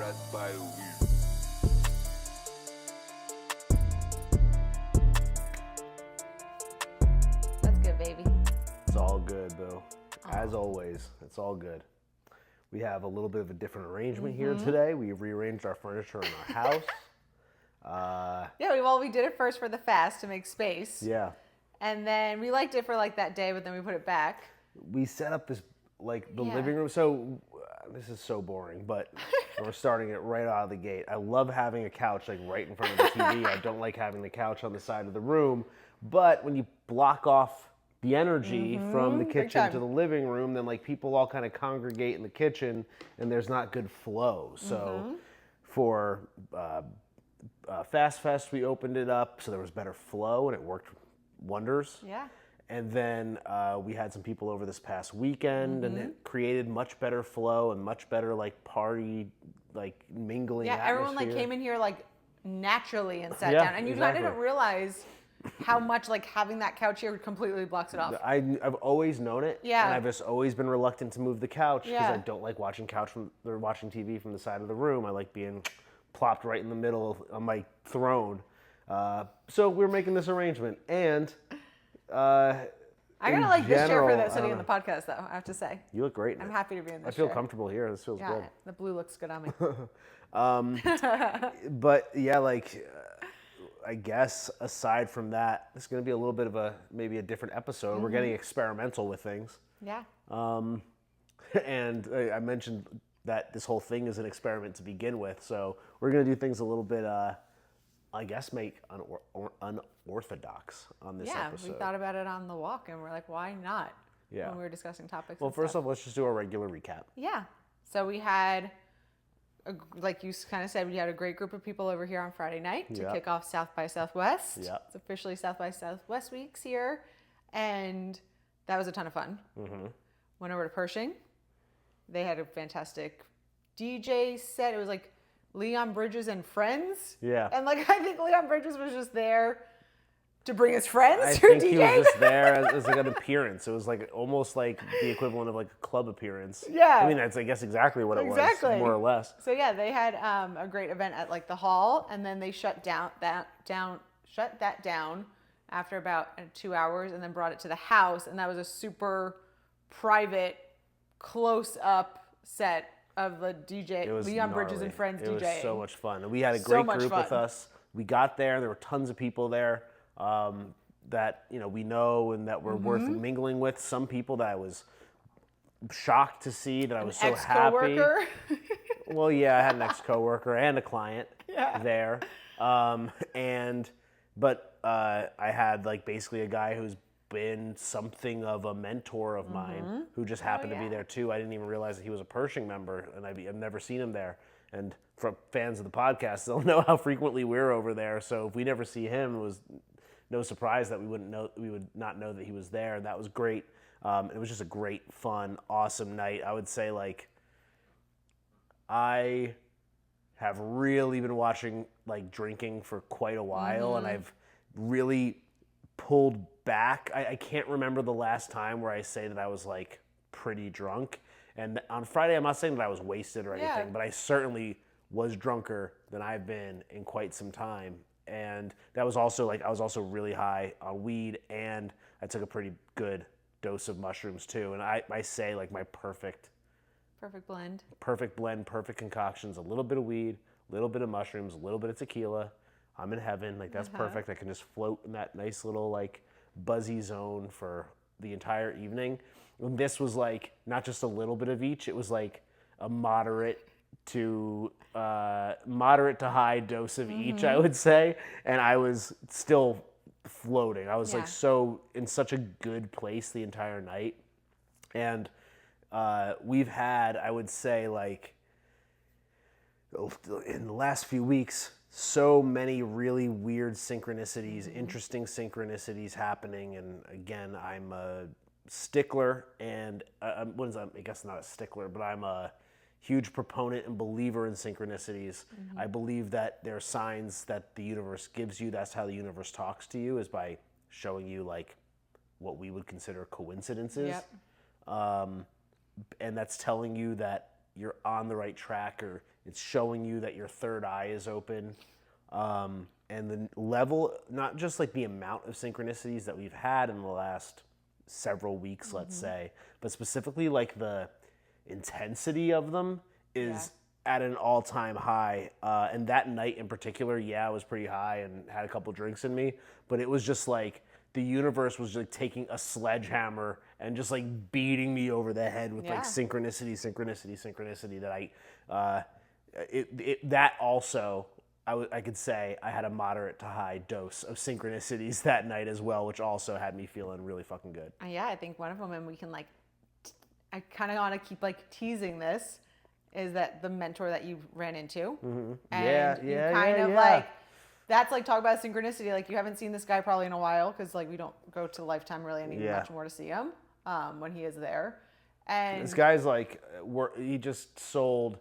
Rat by That's good, baby. It's all good, Boo. As always, it's all good. We have a little bit of a different arrangement here today. We rearranged our furniture in our house. Yeah, we did it first for the fast to make space. Yeah. And then we liked it for like that day, but then we put it back. We set up this, like, the Yeah. living room. So, this is so boring, but we're starting it right out of the gate. I love having a couch, like, right in front of the TV. I don't like having the couch on the side of the room. But when you block off the energy from the kitchen time. to the living room, then, like, people all kind of congregate in the kitchen, and there's not good flow. So, for Fast Fest, we opened it up so there was better flow, and it worked wonders. Yeah. And then we had some people over this past weekend, and it created much better flow and much better, like, party, like, mingling Yeah, atmosphere. everyone like came in here like naturally and sat Yeah, down. And you exactly. kind of didn't realize how much like having that couch here completely blocks it off. I've always known it, Yeah. and I've just always been reluctant to move the couch because Yeah. I don't like watching watching TV from the side of the room. I like being plopped right in the middle of my throne. So we're making this arrangement, and I kind of like this chair for general, that I sitting don't in the podcast, though, I have to say. you look great in I'm it. happy to be in this I feel chair. comfortable here. This feels Yeah, good. the blue looks good on me. But yeah, like, I guess aside from that, it's going to be a little bit of maybe a different episode. We're getting experimental with things. Yeah. And I mentioned that this whole thing is an experiment to begin with. So we're going to do things a little bit, I guess, make unorthodox on this Yeah, episode. we thought about it on the walk, and we're like, why not? Yeah. When we were discussing topics. Well, and first stuff. off, let's just do a regular recap. Yeah. So we had, like you kind of said, we had a great group of people over here on Friday night to Yep. kick off South by Southwest. Yep. It's officially South by Southwest weeks here. And that was a ton of fun. Mm-hmm. Went over to Pershing. They had a fantastic DJ set. It was like Leon Bridges and friends. Yeah. And like, I think Leon Bridges was just there to bring his friends I to think DJ. he was just there as like an appearance. It was like almost like the equivalent of like a club appearance. Yeah. I mean, that's, I guess, exactly what it Exactly. was, more or less. So yeah, they had a great event at like the hall, and then they shut that down after about 2 hours, and then brought it to the house, and that was a super private, close up set of the DJ It was Leon Bridges gnarly. and Friends It DJing. was so much fun. And we had a So great much group with fun. us. We got there, and there were tons of people there that, you know, we know and that were worth Mm-hmm. mingling with. Some people that I was shocked to see, that I was so happy. Ex-coworker. Well, yeah, I had an ex-coworker and a client there. But I had like basically a guy who's been something of a mentor of mine who just happened to be there too. I didn't even realize that he was a Pershing member, and I've never seen him there. And for fans of the podcast, they'll know how frequently we're over there. So if we never see him, it was no surprise that we would not know that he was there. And that was great. It was just a great, fun, awesome night. I would say, like, I have really been watching, like, drinking for quite a while, and I've really pulled back. I can't remember the last time where I say that I was, like, pretty drunk. And on Friday, I'm not saying that I was wasted or anything, Yeah. but I certainly was drunker than I've been in quite some time. And that was also, like, I was also really high on weed, and I took a pretty good dose of mushrooms too. And I say, like, my perfect blend. blend, perfect concoctions, a little bit of weed, a little bit of mushrooms, a little bit of tequila. I'm in heaven. Like, that's perfect. I can just float in that nice little, like, buzzy zone for the entire evening. And this was, like, not just a little bit of each. It was, like, a moderate to high dose of each, I would say. And I was still floating. I was, like, in such a good place the entire night. And we've had, I would say, like, in the last few weeks, so many really weird synchronicities, interesting synchronicities happening. And again, I'm a stickler, and I guess not a stickler, but I'm a huge proponent and believer in synchronicities. I believe that they're signs that the universe gives you. That's how the universe talks to you, is by showing you, like, what we would consider coincidences. Yep. And that's telling you that you're on the right track, or it's showing you that your third eye is open. And the level, not just like the amount of synchronicities that we've had in the last several weeks, let's say, but specifically like the intensity of them is at an all-time high. And that night in particular, I was pretty high and had a couple drinks in me, but it was just like the universe was like taking a sledgehammer and just like beating me over the head with like synchronicity that that also, I could say I had a moderate to high dose of synchronicities that night as well, which also had me feeling really fucking good. Yeah, I think one of them, and we can like, I kind of want to keep like teasing this, is that the mentor that you ran into. And you kind of like, that's like, talk about synchronicity. Like, you haven't seen this guy probably in a while, because like we don't go to Lifetime really any much more to see him when he is there. And this guy's like, he just sold,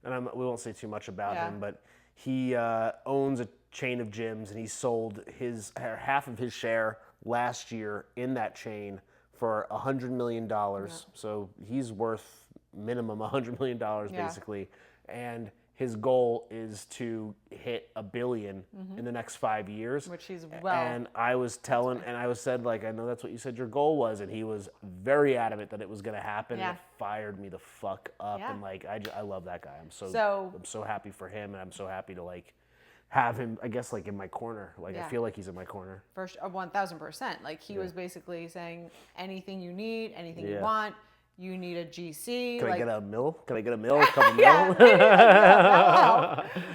and we won't say too much about him, but he owns a chain of gyms, and he sold half of his share last year in that chain for $100 million. So he's worth minimum $100 million basically. And his goal is to hit $1 billion in the next 5 years. Which he's And I said, like, I know that's what you said your goal was, and he was very adamant that it was going to happen. And it fired me the fuck up. And like, I love that guy. I'm so happy for him, and I'm so happy to like have him, I guess, like in my corner. Like, I feel like he's in my corner. For 1,000%. Like, he was basically saying, anything you need, anything you want. You need a GC. Can I get a mil? Can I get a mil? A couple mil?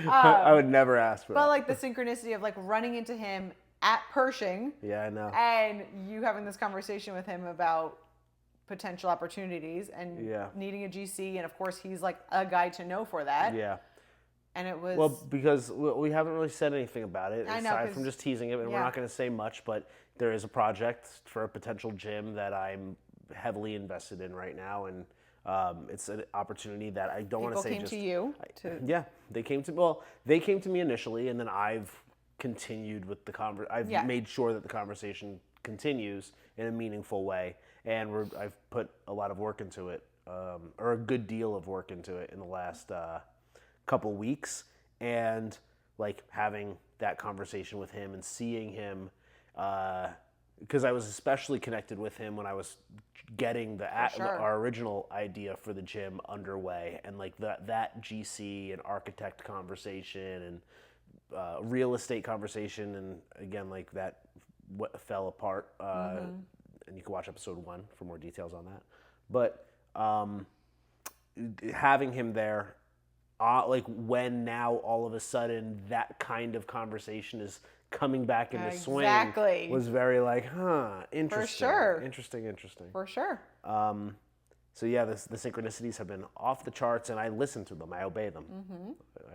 I would never ask for that. But like the synchronicity of like running into him at Pershing. Yeah, I know. And you having this conversation with him about potential opportunities and needing a GC. And of course, he's like a guy to know for that. Yeah. And it was... Well, because we haven't really said anything about it, I know, aside from just teasing it, and we're not going to say much, but there is a project for a potential gym that I'm heavily invested in right now, and it's an opportunity that I don't want to say came just... to you? They came to me initially, and then I've continued with the I've made sure that the conversation continues in a meaningful way, and I've put a lot of work into it, or a good deal of work into it in the last couple weeks, and like having that conversation with him and seeing him, because I was especially connected with him when I was getting our original idea for the gym underway, and like that GC and architect conversation and real estate conversation, and again, like that what fell apart, and you can watch episode 1 for more details on that. But having him there, like when now all of a sudden that kind of conversation is coming back into swing, was very like, interesting. For sure. Interesting. For sure. So yeah, the synchronicities have been off the charts, and I listen to them. I obey them.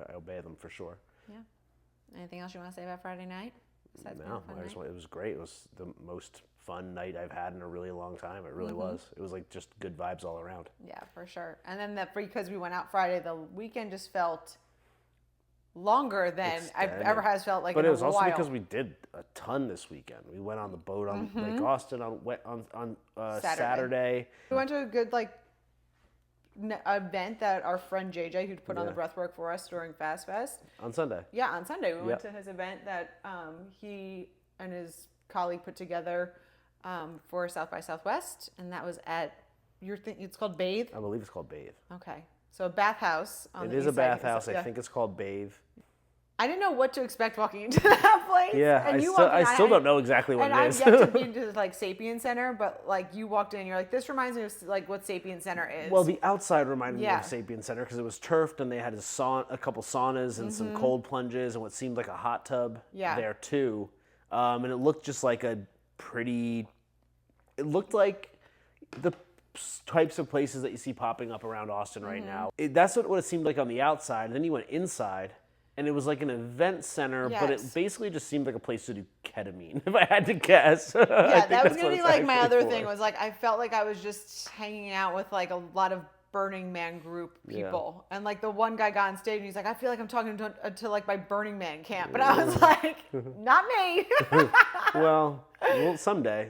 I obey them for sure. Yeah. Anything else you want to say about Friday night? No, it was great. It was the most fun night I've had in a really long time. It really was. It was like just good vibes all around. Yeah, for sure. And then because we went out Friday, the weekend just felt longer than I've ever has felt like. But in it was a also while. because we did a ton this weekend. We went on the boat on Lake Austin on Saturday. We went to a good event that our friend JJ, who put on the breathwork for us during Fast Fest. On Sunday. Yeah, on Sunday we went to his event that he and his colleague put together for South by Southwest, and that was at it's called Bathe. I believe it's called Bathe. Okay, so a bathhouse. It is a bathhouse. I think it's called Bathe. I didn't know what to expect walking into that place. Yeah, and I still don't know exactly what it is. And I've yet to be into like Sapien Center, but like you walked in, you're like, this reminds me of like what Sapien Center is. Well, the outside reminded me of Sapien Center because it was turfed, and they had a couple saunas and some cold plunges and what seemed like a hot tub there too. And it looked just like it looked like the types of places that you see popping up around Austin right now. That's what it seemed like on the outside. And then you went inside, and it was like an event center, but it basically just seemed like a place to do ketamine, if I had to guess. Yeah, that was going to be like my other thing was like, I felt like I was just hanging out with like a lot of Burning Man group people. And like the one guy got on stage and he's like, I feel like I'm talking to like my Burning Man camp. And I was like, not me. well, someday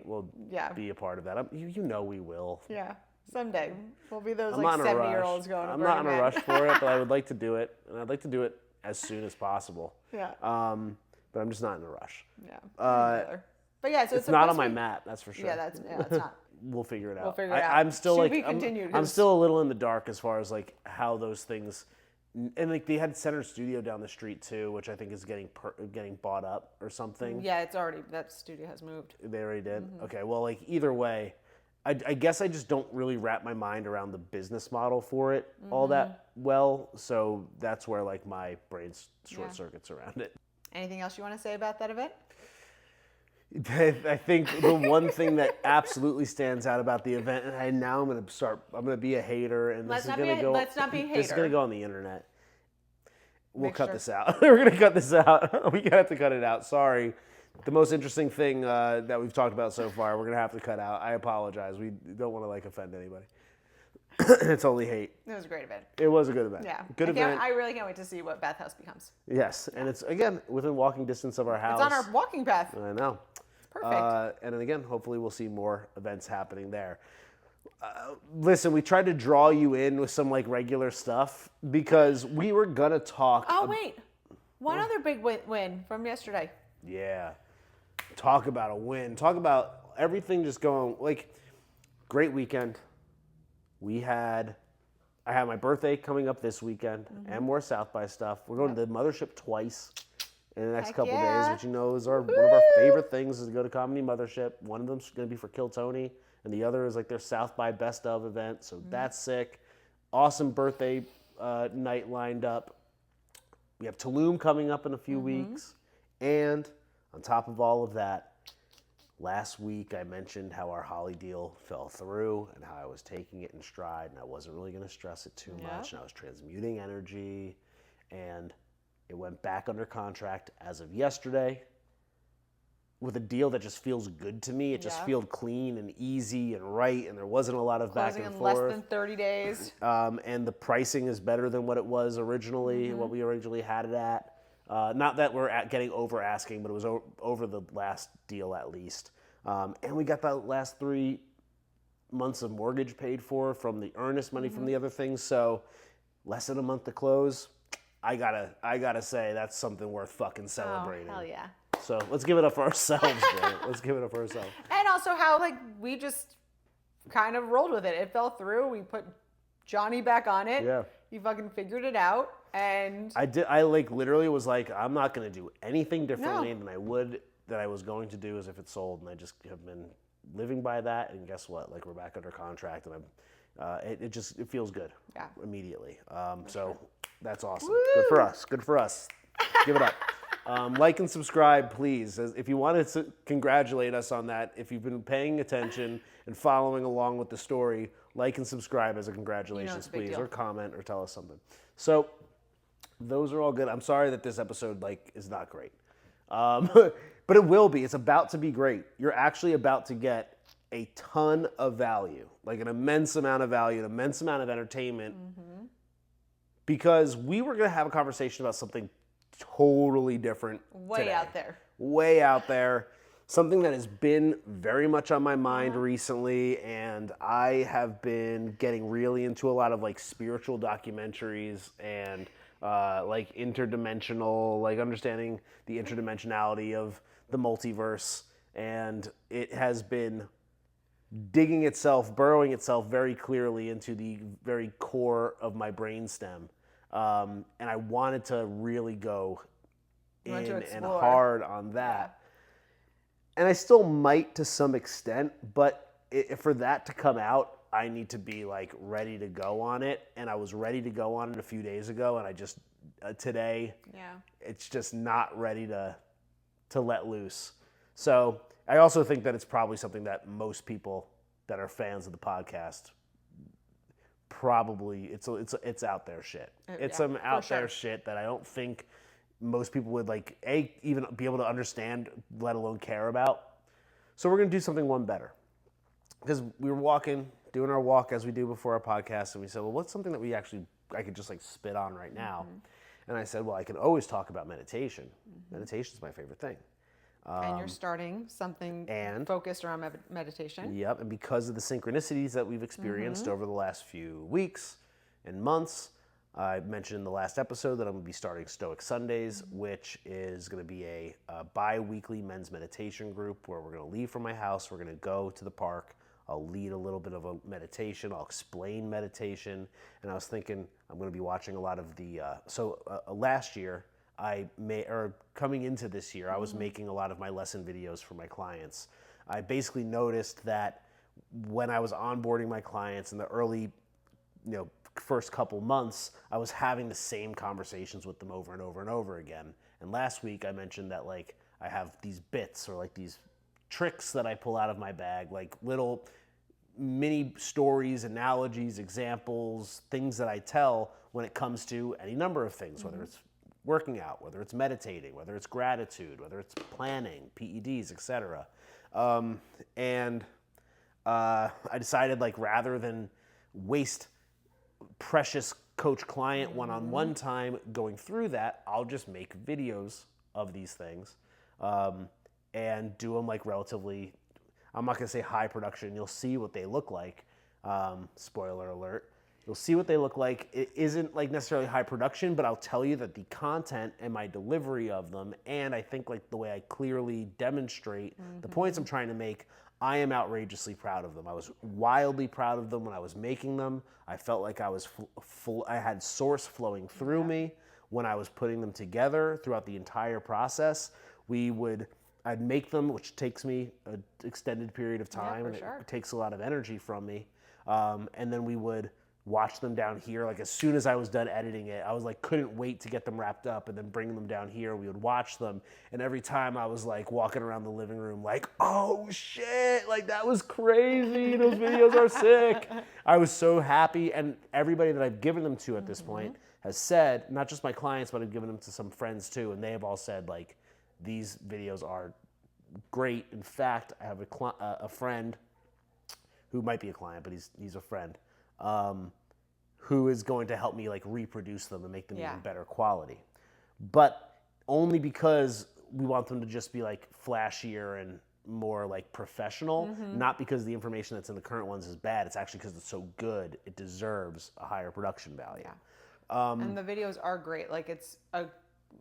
we'll be a part of that. You know we will. Yeah. Someday. We'll be those I'm like not in a 70-year-olds rush. going to I'm Burning not in a Man. rush for it, but I would like to do it, and I'd like to do it as soon as possible. Yeah. But I'm just not in a rush. Yeah. But yeah, so It's not on my map, that's for sure. Yeah, it's not. We'll figure it out. We'll figure it out. I'm still Should like be continued, I'm 'cause- still a little in the dark as far as like how those things, and like they had Center Studio down the street too, which I think is getting bought up or something. Yeah, it's already, that studio has moved. They already did. Okay, well, like either way, I guess I just don't really wrap my mind around the business model for it all that well. So that's where like my brain short circuits around it. Anything else you want to say about that event? I think the one thing that absolutely stands out about the event, and I'm going to be a hater, and Let's this is not going to go. let's not be a This is going hater. to go on the internet. We'll Make cut sure. this out. We're going to cut this out. We have to cut it out. Sorry. The most interesting thing that we've talked about so far, we're going to have to cut out. I apologize. We don't want to like offend anybody. It's only hate. It was a great event. It was a good event. Yeah. Good event. I really can't wait to see what Bathhouse becomes. Yes, and it's again within walking distance of our house. It's on our walking path. I know. Perfect. And then again, hopefully we'll see more events happening there. Listen, we tried to draw you in with some like regular stuff because we were gonna talk. Oh wait, one other big win from yesterday. Yeah. Talk about a win. Talk about everything just going like great weekend. I had my birthday coming up this weekend and more South by stuff. We're going to the Mothership twice in the next Heck couple yeah. days, which you know is one of our favorite things is to go to Comedy Mothership. One of them's going to be for Kill Tony, and the other is like their South by Best of event. So that's sick. Awesome birthday night lined up. We have Tulum coming up in a few weeks. And on top of all of that, last week I mentioned how our Holly deal fell through and how I was taking it in stride and I wasn't really going to stress it too much. And I was transmuting energy, and it went back under contract as of yesterday with a deal that just feels good to me. It just feels clean and easy and right, and there wasn't a lot of Closing back and in forth. less than 30 days. And the pricing is better than what it was originally, what we originally had it at. Not that we're getting over asking, but it was over the last deal at least. And we got the last 3 months of mortgage paid for from the earnest money from the other things. So less than a month to close. I gotta say that's something worth fucking celebrating. Oh, hell yeah. So let's give it up for ourselves, bro. Let's give it up for ourselves. And also how like we just kind of rolled with it. It fell through. We put Johnny back on it. Yeah. He fucking figured it out. And I like literally was like, I'm not gonna do anything differently than I was going to do as if it sold, and I just have been living by that. And guess what? Like we're back under contract, and it feels good. Yeah. Immediately. So that's awesome. Woo! Good for us. Give it up. Like and subscribe, please. If you wanted to congratulate us on that, if you've been paying attention and following along with the story, like and subscribe as a congratulations, it's a big please, deal. or comment or tell us something. So those are all good. I'm sorry that this episode is not great, but it will be. It's about to be great. You're actually about to get a ton of value, like an immense amount of value, an immense amount of entertainment, because we were going to have a conversation about something totally different way out there. Way out there. Something that has been very much on my mind recently, and I have been getting really into a lot of like spiritual documentaries and like interdimensional, like understanding the interdimensionality of the multiverse, and it has been burrowing itself very clearly into the very core of my brainstem. And I wanted to really go in and hard on that. And I still might to some extent, but for that to come out, I need to be like ready to go on it. And I was ready to go on it a few days ago, and I just today, it's just not ready to let loose. So I also think that it's probably something that most people that are fans of the podcast probably it's out there shit. It's some out there shit that I don't think most people would like even be able to understand, let alone care about. So we're gonna do something one better, because we were doing our walk as we do before our podcast, and we said, well, what's something that I could just like spit on right now? And I said, well, I can always talk about meditation. Meditation's my favorite thing. And you're starting something focused around meditation. Yep, and because of the synchronicities that we've experienced over the last few weeks and months, I mentioned in the last episode that I'm going to be starting Stoic Sundays, which is going to be a bi-weekly men's meditation group where we're going to leave from my house, we're going to go to the park, I'll lead a little bit of a meditation, I'll explain meditation, and I was thinking I'm going to be watching a lot of the, last year, coming into this year, I was making a lot of my lesson videos for my clients. I basically noticed that when I was onboarding my clients in the early, first couple months, I was having the same conversations with them over and over and over again. And last week I mentioned that like I have these bits or like these tricks that I pull out of my bag, like little mini stories, analogies, examples, things that I tell when it comes to any number of things, whether it's working out, whether it's meditating, whether it's gratitude, whether it's planning, PEDs, etc. I decided like rather than waste precious coach-client one-on-one time going through that, I'll just make videos of these things and do them like relatively, I'm not going to say high production, you'll see what they look like, spoiler alert, you'll see what they look like. It isn't like necessarily high production, but I'll tell you that the content and my delivery of them, and I think like the way I clearly demonstrate the points I'm trying to make, I am outrageously proud of them. I was wildly proud of them when I was making them. I felt like I was I had source flowing through me when I was putting them together throughout the entire process. I'd make them, which takes me an extended period of time, and it takes a lot of energy from me. And then we would watch them down here. Like as soon as I was done editing it, I was like, couldn't wait to get them wrapped up and then bring them down here. We would watch them. And every time I was like walking around the living room, like, oh shit, like that was crazy. Those videos are sick. I was so happy. And everybody that I've given them to at this point has said, not just my clients, but I've given them to some friends too. And they have all said like, these videos are great. In fact, I have a friend who might be a client, but he's a friend, who is going to help me like reproduce them and make them even better quality. But only because we want them to just be like flashier and more like professional, not because the information that's in the current ones is bad. It's actually because it's so good, it deserves a higher production value. And the videos are great. Like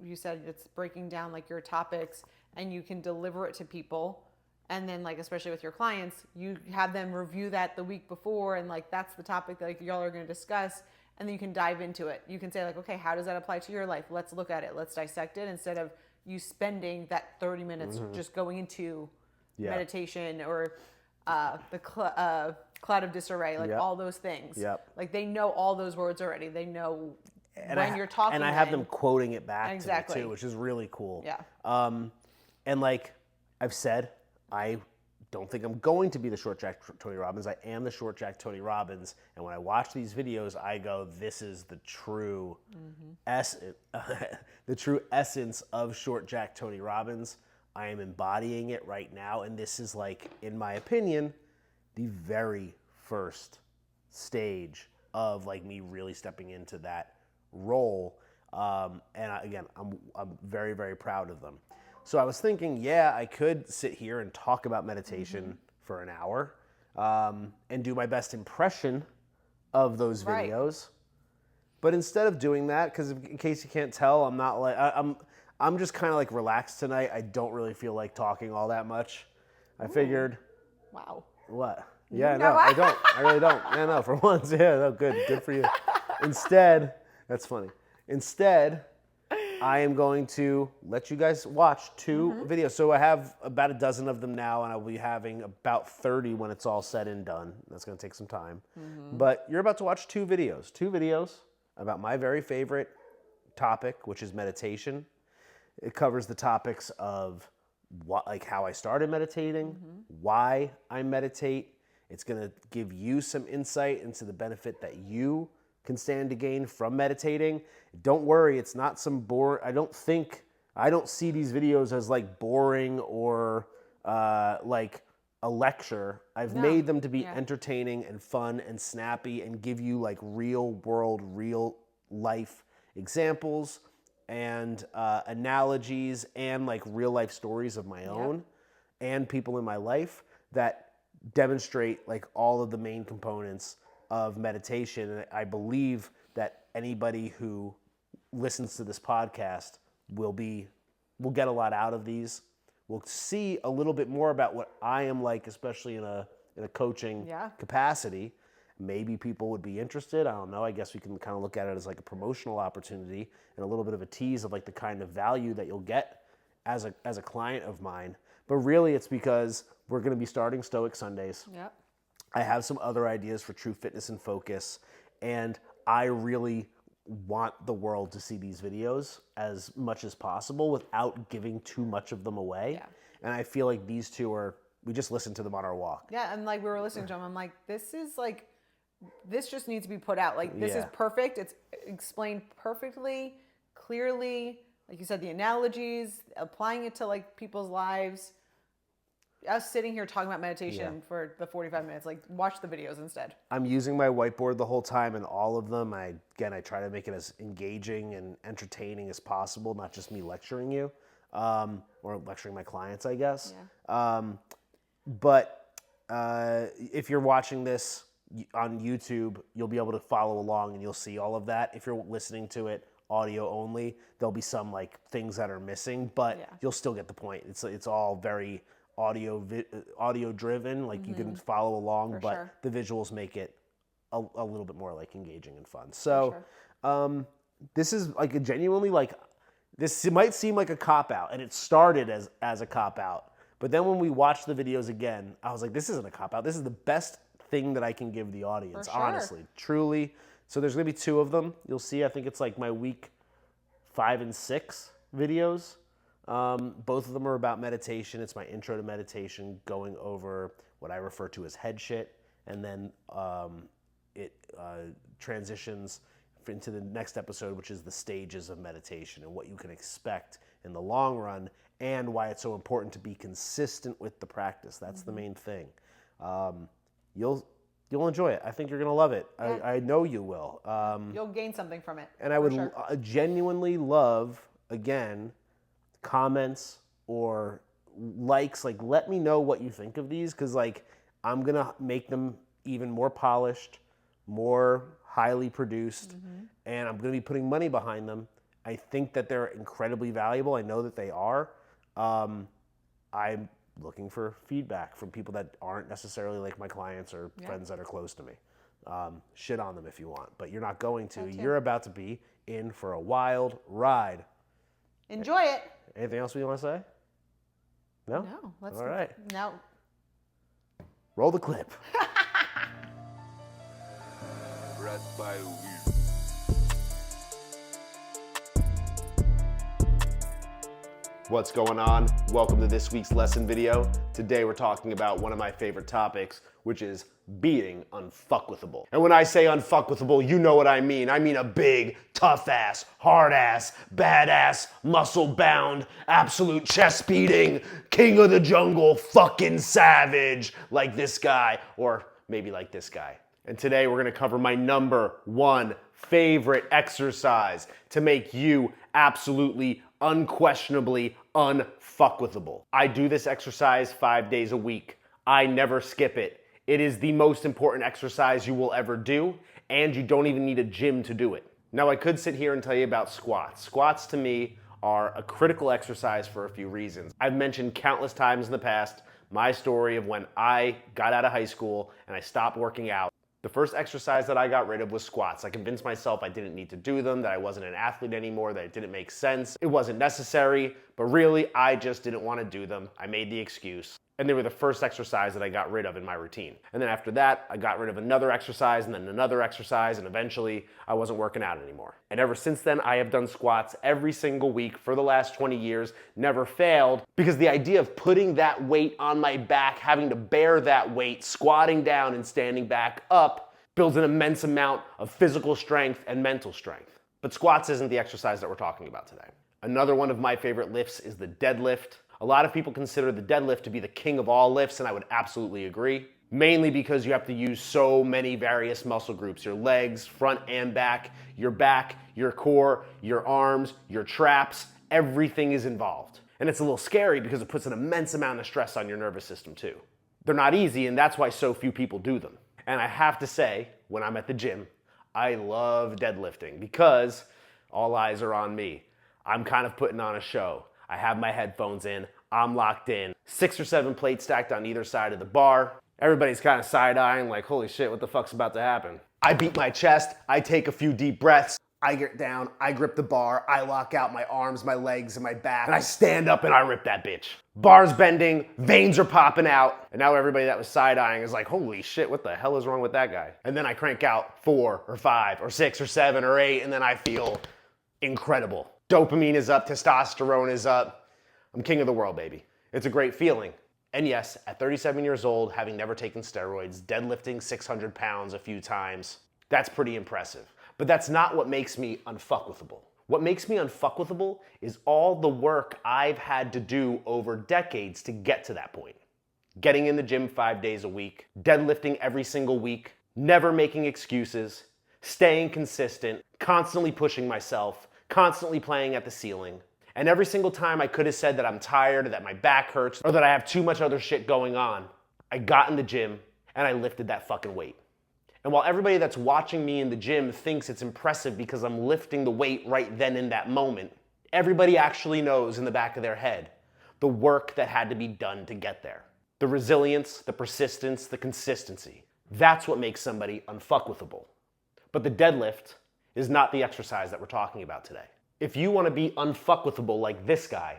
you said, it's breaking down like your topics and you can deliver it to people. And then like, especially with your clients, you have them review that the week before. And like, that's the topic that like y'all are going to discuss. And then you can dive into it. You can say like, okay, how does that apply to your life? Let's look at it. Let's dissect it instead of you spending that 30 minutes just going into meditation or the cloud of disarray, like all those things. Like they know all those words already. They know when you're talking. And I have them quoting it back to me too, which is really cool. And like I've said, I don't think I'm going to be the short Jack Tony Robbins. I am the short Jack Tony Robbins. And when I watch these videos, I go, this is the true the true essence of short Jack Tony Robbins. I am embodying it right now. And this is like, in my opinion, the very first stage of like me really stepping into that role. Again, I'm very, very proud of them. So I was thinking, I could sit here and talk about meditation for an hour and do my best impression of those videos. But instead of doing that, because in case you can't tell, I'm not like, I'm just kind of like relaxed tonight. I don't really feel like talking all that much. I figured. Wow. What? Yeah, no, I don't. I really don't. Yeah, no, for once. Yeah, no, good for you. Instead, that's funny. Instead, I am going to let you guys watch two videos. So I have about a dozen of them now, and I'll be having about 30 when it's all said and done. That's going to take some time. But you're about to watch two videos about my very favorite topic, which is meditation. It covers the topics of like how I started meditating, why I meditate. It's going to give you some insight into the benefit that you can stand to gain from meditating. Don't worry, it's not some boring. I don't see these videos as like boring or like a lecture. I've made them to be entertaining and fun and snappy and give you like real world, real life examples and analogies and like real life stories of my own and people in my life that demonstrate like all of the main components of meditation. And I believe that anybody who listens to this podcast will get a lot out of these. We'll see a little bit more about what I am like, especially in a coaching capacity. Maybe people would be interested. I don't know. I guess we can kind of look at it as like a promotional opportunity and a little bit of a tease of like the kind of value that you'll get as a client of mine. But really, it's because we're going to be starting Stoic Sundays. Yep. I have some other ideas for True Fitness and Focus, and I really want the world to see these videos as much as possible without giving too much of them away. Yeah. And I feel like these two we just listened to them on our walk. Yeah, and like we were listening to them, I'm like, this just needs to be put out. Like, this is perfect. It's explained perfectly, clearly. Like you said, the analogies, applying it to like people's lives. Us sitting here talking about meditation for the 45 minutes, like watch the videos instead. I'm using my whiteboard the whole time, and all of them, I try to make it as engaging and entertaining as possible, not just me lecturing you, or lecturing my clients, I guess. Yeah. But if you're watching this on YouTube, you'll be able to follow along and you'll see all of that. If you're listening to it audio only, there'll be some like things that are missing, but you'll still get the point. It's all very audio driven. Like you can follow along, but the visuals make it a little bit more like engaging and fun. So this is like a genuinely like, this might seem like a cop-out, and it started as a cop-out. But then when we watched the videos again, I was like, this isn't a cop-out. This is the best thing that I can give the audience, honestly, truly. So there's going to be 2 of them. You'll see, I think it's like my week 5 and 6 videos. Both of them are about meditation. It's my intro to meditation, going over what I refer to as head shit. And then it transitions into the next episode, which is the stages of meditation and what you can expect in the long run, and why it's so important to be consistent with the practice. That's the main thing. You'll enjoy it. I think you're going to love it. Yeah. I know you will. You'll gain something from it. And I would genuinely love, again, comments or likes. Like, let me know what you think of these, because like I'm going to make them even more polished, more highly produced, and I'm going to be putting money behind them. I think that they're incredibly valuable. I know that they are. I'm looking for feedback from people that aren't necessarily like my clients or friends that are close to me. Shit on them if you want, but you're not going to. You're about to be in for a wild ride. Enjoy it. Anything else we want to say? No? No. Let's All right. Now, roll the clip. What's going on? Welcome to this week's lesson video. Today we're talking about one of my favorite topics, which is being unfuckwithable. And when I say unfuckwithable, you know what I mean. I mean a big, tough ass, hard ass, badass, muscle bound, absolute chest beating, king of the jungle, fucking savage, like this guy, or maybe like this guy. And today we're gonna cover my number 1 favorite exercise to make you absolutely, unquestionably unfuckwithable. I do this exercise 5 days a week. I never skip it. It is the most important exercise you will ever do, and you don't even need a gym to do it. Now, I could sit here and tell you about squats. Squats to me are a critical exercise for a few reasons. I've mentioned countless times in the past my story of when I got out of high school and I stopped working out. The first exercise that I got rid of was squats. I convinced myself I didn't need to do them, that I wasn't an athlete anymore, that it didn't make sense. It wasn't necessary, but really, I just didn't want to do them. I made the excuse. And they were the first exercise that I got rid of in my routine. And then after that, I got rid of another exercise and then another exercise, and eventually I wasn't working out anymore. And ever since then, I have done squats every single week for the last 20 years, never failed, because the idea of putting that weight on my back, having to bear that weight, squatting down and standing back up, builds an immense amount of physical strength and mental strength. But squats isn't the exercise that we're talking about today. Another one of my favorite lifts is the deadlift. A lot of people consider the deadlift to be the king of all lifts, and I would absolutely agree. mainly because you have to use so many various muscle groups, your legs, front and back, your core, your arms, your traps, everything is involved. And it's a little scary because it puts an immense amount of stress on your nervous system too. They're not easy, and that's why so few people do them. And I have to say, when I'm at the gym, I love deadlifting because all eyes are on me. I'm kind of putting on a show. I have my headphones in, I'm locked in, 6 or 7 plates stacked on either side of the bar. Everybody's kind of side-eyeing like, holy shit, what the fuck's about to happen? I beat my chest, I take a few deep breaths, I get down, I grip the bar, I lock out my arms, my legs, and my back, and I stand up and I rip that bitch. Bar's bending, veins are popping out, and now everybody that was side-eyeing is like, holy shit, what the hell is wrong with that guy? And then I crank out 4 or 5 or 6 or 7 or 8, and then I feel incredible. Dopamine is up, testosterone is up. I'm king of the world, baby. It's a great feeling. And yes, at 37 years old, having never taken steroids, deadlifting 600 pounds a few times, that's pretty impressive. But that's not what makes me unfuckwithable. What makes me unfuckwithable is all the work I've had to do over decades to get to that point. Getting in the gym 5 days a week, deadlifting every single week, never making excuses, staying consistent, constantly pushing myself, constantly playing at the ceiling. And every single time I could have said that I'm tired, or that my back hurts, or that I have too much other shit going on, I got in the gym and I lifted that fucking weight. And while everybody that's watching me in the gym thinks it's impressive because I'm lifting the weight right then in that moment, everybody actually knows in the back of their head the work that had to be done to get there. The resilience, the persistence, the consistency. That's what makes somebody unfuckwithable. But the deadlift is not the exercise that we're talking about today. If you want to be unfuckwithable like this guy,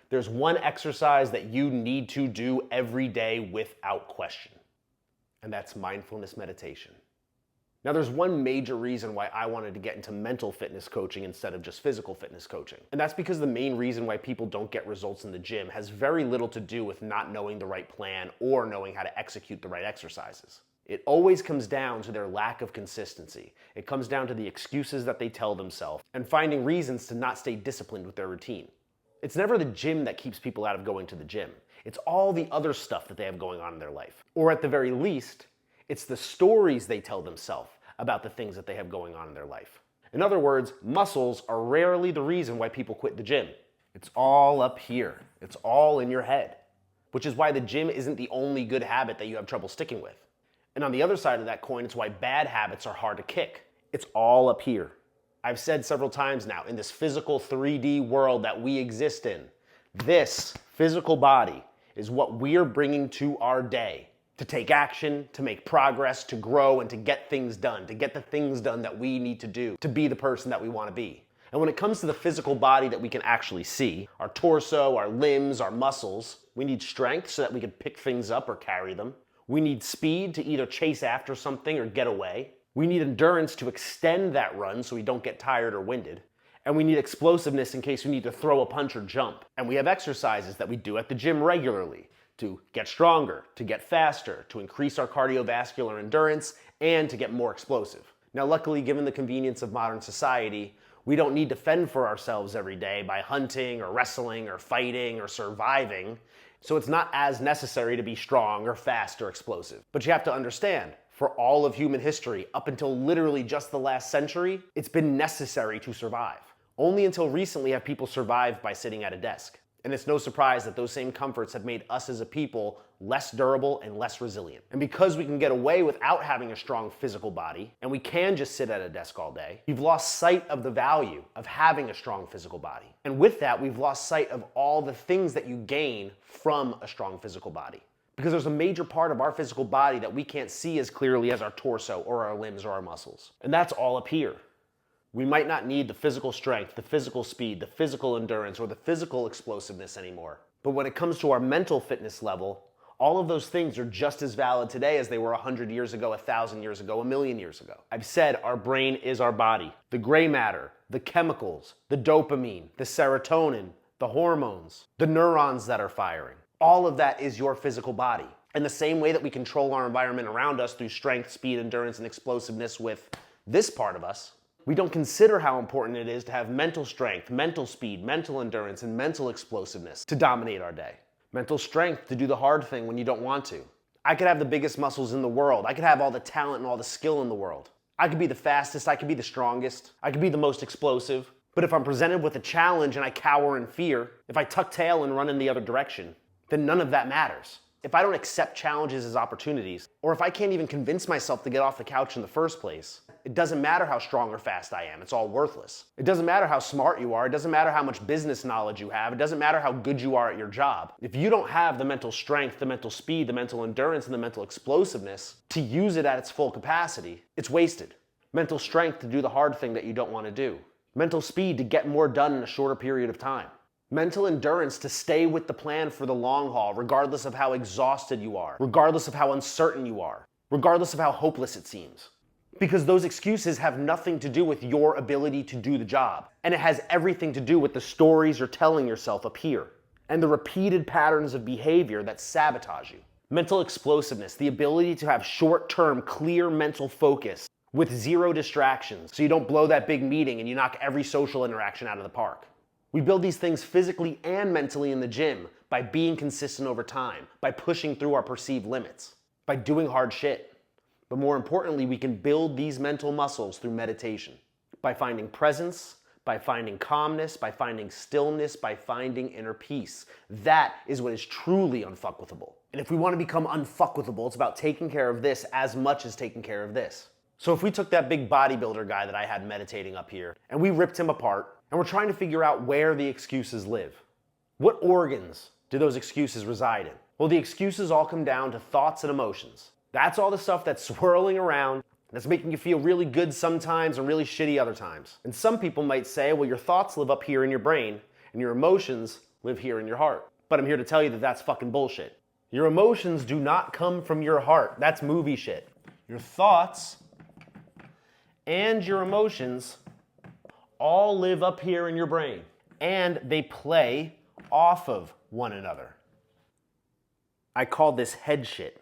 there's one exercise that you need to do every day without question, and that's mindfulness meditation. Now, there's one major reason why I wanted to get into mental fitness coaching instead of just physical fitness coaching. And that's because the main reason why people don't get results in the gym has very little to do with not knowing the right plan or knowing how to execute the right exercises. It always comes down to their lack of consistency. It comes down to the excuses that they tell themselves and finding reasons to not stay disciplined with their routine. It's never the gym that keeps people out of going to the gym. It's all the other stuff that they have going on in their life. Or at the very least, it's the stories they tell themselves about the things that they have going on in their life. In other words, muscles are rarely the reason why people quit the gym. It's all up here. It's all in your head, which is why the gym isn't the only good habit that you have trouble sticking with. And on the other side of that coin, it's why bad habits are hard to kick. It's all up here. I've said several times now, in this physical 3D world that we exist in, this physical body is what we're bringing to our day to take action, to make progress, to grow, and to get things done, to get the things done that we need to do, to be the person that we want to be. And when it comes to the physical body that we can actually see, our torso, our limbs, our muscles, we need strength so that we can pick things up or carry them. We need speed to either chase after something or get away. We need endurance to extend that run so we don't get tired or winded. And we need explosiveness in case we need to throw a punch or jump. And we have exercises that we do at the gym regularly to get stronger, to get faster, to increase our cardiovascular endurance, and to get more explosive. Now, luckily, given the convenience of modern society, we don't need to fend for ourselves every day by hunting or wrestling or fighting or surviving. So it's not as necessary to be strong or fast or explosive. But you have to understand, for all of human history, up until literally just the last century, it's been necessary to survive. Only until recently have people survived by sitting at a desk. And it's no surprise that those same comforts have made us as a people less durable and less resilient. And because we can get away without having a strong physical body, and we can just sit at a desk all day, we've lost sight of the value of having a strong physical body. And with that, we've lost sight of all the things that you gain from a strong physical body. Because there's a major part of our physical body that we can't see as clearly as our torso or our limbs or our muscles. And that's all up here. We might not need the physical strength, the physical speed, the physical endurance, or the physical explosiveness anymore. But when it comes to our mental fitness level, all of those things are just as valid today as they were 100 years ago, 1,000 years ago, 1,000,000 years ago. I've said our brain is our body. The gray matter, the chemicals, the dopamine, the serotonin, the hormones, the neurons that are firing. All of that is your physical body. In the same way that we control our environment around us through strength, speed, endurance, and explosiveness with this part of us, we don't consider how important it is to have mental strength, mental speed, mental endurance, and mental explosiveness to dominate our day. Mental strength to do the hard thing when you don't want to. I could have the biggest muscles in the world. I could have all the talent and all the skill in the world. I could be the fastest, I could be the strongest, I could be the most explosive. But if I'm presented with a challenge and I cower in fear, if I tuck tail and run in the other direction, then none of that matters. If I don't accept challenges as opportunities, or if I can't even convince myself to get off the couch in the first place, it doesn't matter how strong or fast I am, it's all worthless. It doesn't matter how smart you are, it doesn't matter how much business knowledge you have, it doesn't matter how good you are at your job. If you don't have the mental strength, the mental speed, the mental endurance, and the mental explosiveness to use it at its full capacity, it's wasted. Mental strength to do the hard thing that you don't want to do. Mental speed to get more done in a shorter period of time. Mental endurance to stay with the plan for the long haul, regardless of how exhausted you are, regardless of how uncertain you are, regardless of how hopeless it seems. Because those excuses have nothing to do with your ability to do the job. And it has everything to do with the stories you're telling yourself up here, and the repeated patterns of behavior that sabotage you. Mental explosiveness, the ability to have short-term, clear mental focus with zero distractions, so you don't blow that big meeting and you knock every social interaction out of the park. We build these things physically and mentally in the gym by being consistent over time, by pushing through our perceived limits, by doing hard shit. But more importantly, we can build these mental muscles through meditation, by finding presence, by finding calmness, by finding stillness, by finding inner peace. That is what is truly unfuckwithable. And if we want to become unfuckwithable, it's about taking care of this as much as taking care of this. So if we took that big bodybuilder guy that I had meditating up here, and we ripped him apart, and we're trying to figure out where the excuses live. What organs do those excuses reside in? Well, the excuses all come down to thoughts and emotions. That's all the stuff that's swirling around, that's making you feel really good sometimes and really shitty other times. And some people might say, well, your thoughts live up here in your brain, and your emotions live here in your heart. But I'm here to tell you that that's fucking bullshit. Your emotions do not come from your heart. That's movie shit. Your thoughts and your emotions all live up here in your brain, and they play off of one another. I call this head shit.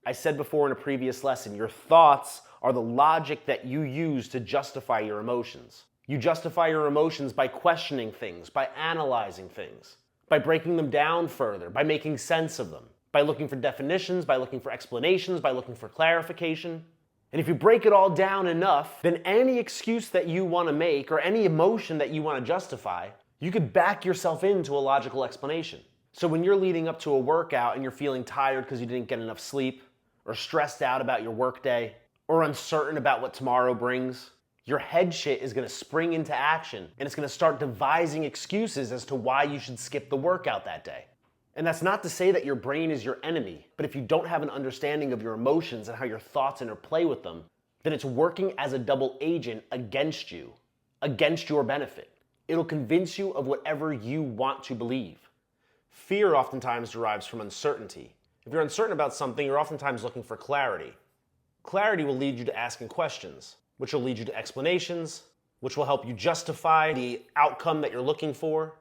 I said before in a previous lesson, your thoughts are the logic that you use to justify your emotions. You justify your emotions by questioning things, by analyzing things, by breaking them down further, by making sense of them, by looking for definitions, by looking for explanations, by looking for clarification. And if you break it all down enough, then any excuse that you want to make or any emotion that you want to justify, you could back yourself into a logical explanation. So when you're leading up to a workout and you're feeling tired because you didn't get enough sleep, or stressed out about your workday, or uncertain about what tomorrow brings, your head shit is going to spring into action and it's going to start devising excuses as to why you should skip the workout that day. And that's not to say that your brain is your enemy, but if you don't have an understanding of your emotions and how your thoughts interplay with them, then it's working as a double agent against you, against your benefit. It'll convince you of whatever you want to believe. Fear oftentimes derives from uncertainty. If you're uncertain about something, you're oftentimes looking for clarity. Clarity will lead you to asking questions, which will lead you to explanations, which will help you justify the outcome that you're looking for,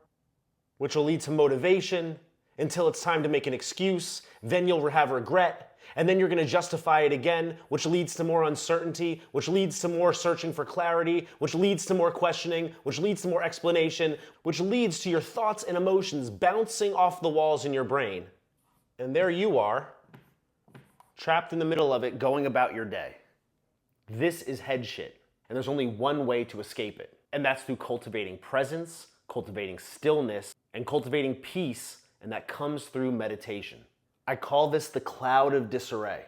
which will lead to motivation, until it's time to make an excuse, then you'll have regret, and then you're going to justify it again, which leads to more uncertainty, which leads to more searching for clarity, which leads to more questioning, which leads to more explanation, which leads to your thoughts and emotions bouncing off the walls in your brain. And there you are, trapped in the middle of it, going about your day. This is head shit, and there's only one way to escape it, and that's through cultivating presence, cultivating stillness, and cultivating peace. And that comes through meditation. I call this the cloud of disarray.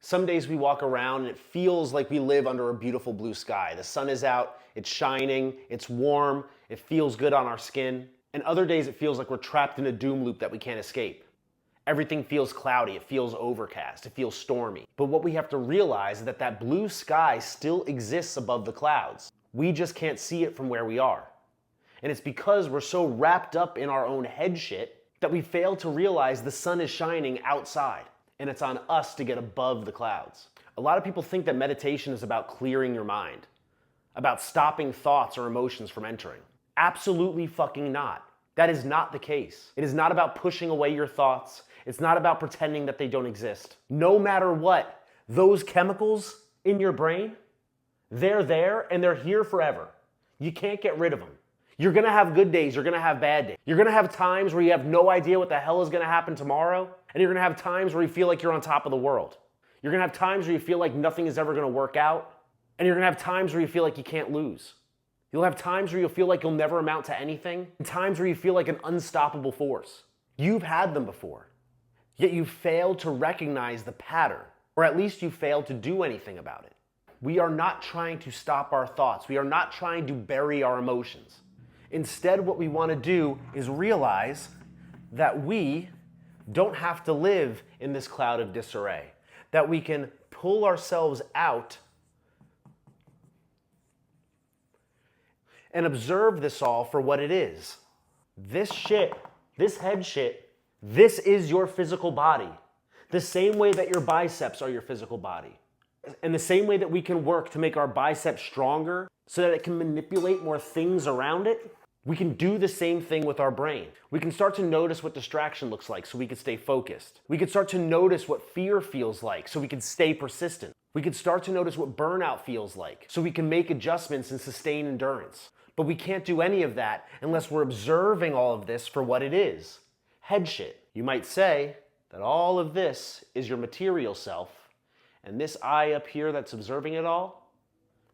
Some days we walk around and it feels like we live under a beautiful blue sky. The sun is out, it's shining, it's warm, it feels good on our skin. And other days it feels like we're trapped in a doom loop that we can't escape. Everything feels cloudy, it feels overcast, it feels stormy. But what we have to realize is that that blue sky still exists above the clouds. We just can't see it from where we are. And it's because we're so wrapped up in our own head shit that we fail to realize the sun is shining outside, and it's on us to get above the clouds. A lot of people think that meditation is about clearing your mind, about stopping thoughts or emotions from entering. Absolutely fucking not. That is not the case. It is not about pushing away your thoughts. It's not about pretending that they don't exist. No matter what, those chemicals in your brain, they're there and they're here forever. You can't get rid of them. You're gonna have good days, you're gonna have bad days. You're gonna have times where you have no idea what the hell is gonna happen tomorrow, and you're gonna have times where you feel like you're on top of the world. You're gonna have times where you feel like nothing is ever gonna work out, and you're gonna have times where you feel like you can't lose. You'll have times where you'll feel like you'll never amount to anything, and times where you feel like an unstoppable force. You've had them before, yet you failed to recognize the pattern, or at least you failed to do anything about it. We are not trying to stop our thoughts. We are not trying to bury our emotions. Instead, what we want to do is realize that we don't have to live in this cloud of disarray, that we can pull ourselves out and observe this all for what it is. This shit, this head shit, this is your physical body. The same way that your biceps are your physical body. And the same way that we can work to make our biceps stronger so that it can manipulate more things around it, we can do the same thing with our brain. We can start to notice what distraction looks like so we can stay focused. We can start to notice what fear feels like so we can stay persistent. We can start to notice what burnout feels like so we can make adjustments and sustain endurance. But we can't do any of that unless we're observing all of this for what it is. Head shit. You might say that all of this is your material self, and this I up here that's observing it all,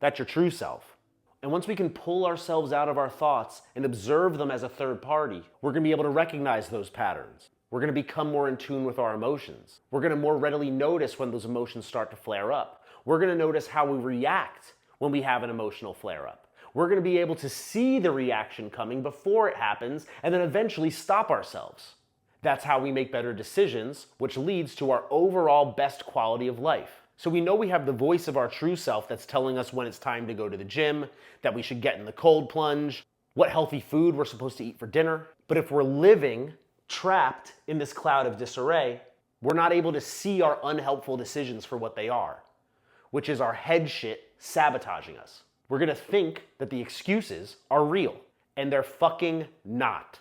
that's your true self. And once we can pull ourselves out of our thoughts and observe them as a third party, we're gonna be able to recognize those patterns. We're gonna become more in tune with our emotions. We're gonna more readily notice when those emotions start to flare up. We're gonna notice how we react when we have an emotional flare up. We're gonna be able to see the reaction coming before it happens and then eventually stop ourselves. That's how we make better decisions, which leads to our overall best quality of life. So we know we have the voice of our true self that's telling us when it's time to go to the gym, that we should get in the cold plunge, what healthy food we're supposed to eat for dinner. But if we're living trapped in this cloud of disarray, we're not able to see our unhelpful decisions for what they are, which is our head shit sabotaging us. We're gonna think that the excuses are real, and they're fucking not.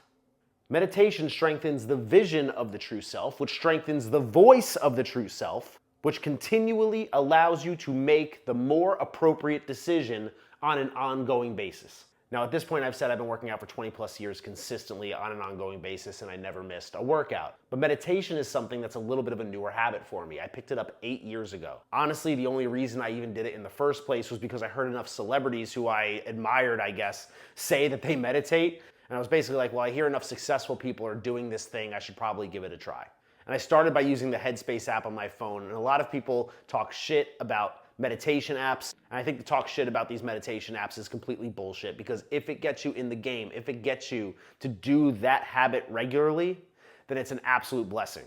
Meditation strengthens the vision of the true self, which strengthens the voice of the true self, which continually allows you to make the more appropriate decision on an ongoing basis. Now, at this point, I've said I've been working out for 20 plus years consistently on an ongoing basis, and I never missed a workout. But meditation is something that's a little bit of a newer habit for me. I picked it up 8 years ago. Honestly, the only reason I even did it in the first place was because I heard enough celebrities who I admired, I guess, say that they meditate. And I was basically like, well, I hear enough successful people are doing this thing, I should probably give it a try. And I started by using the Headspace app on my phone, and a lot of people talk shit about meditation apps, and I think to talk shit about these meditation apps is completely bullshit, because if it gets you in the game, if it gets you to do that habit regularly, then it's an absolute blessing.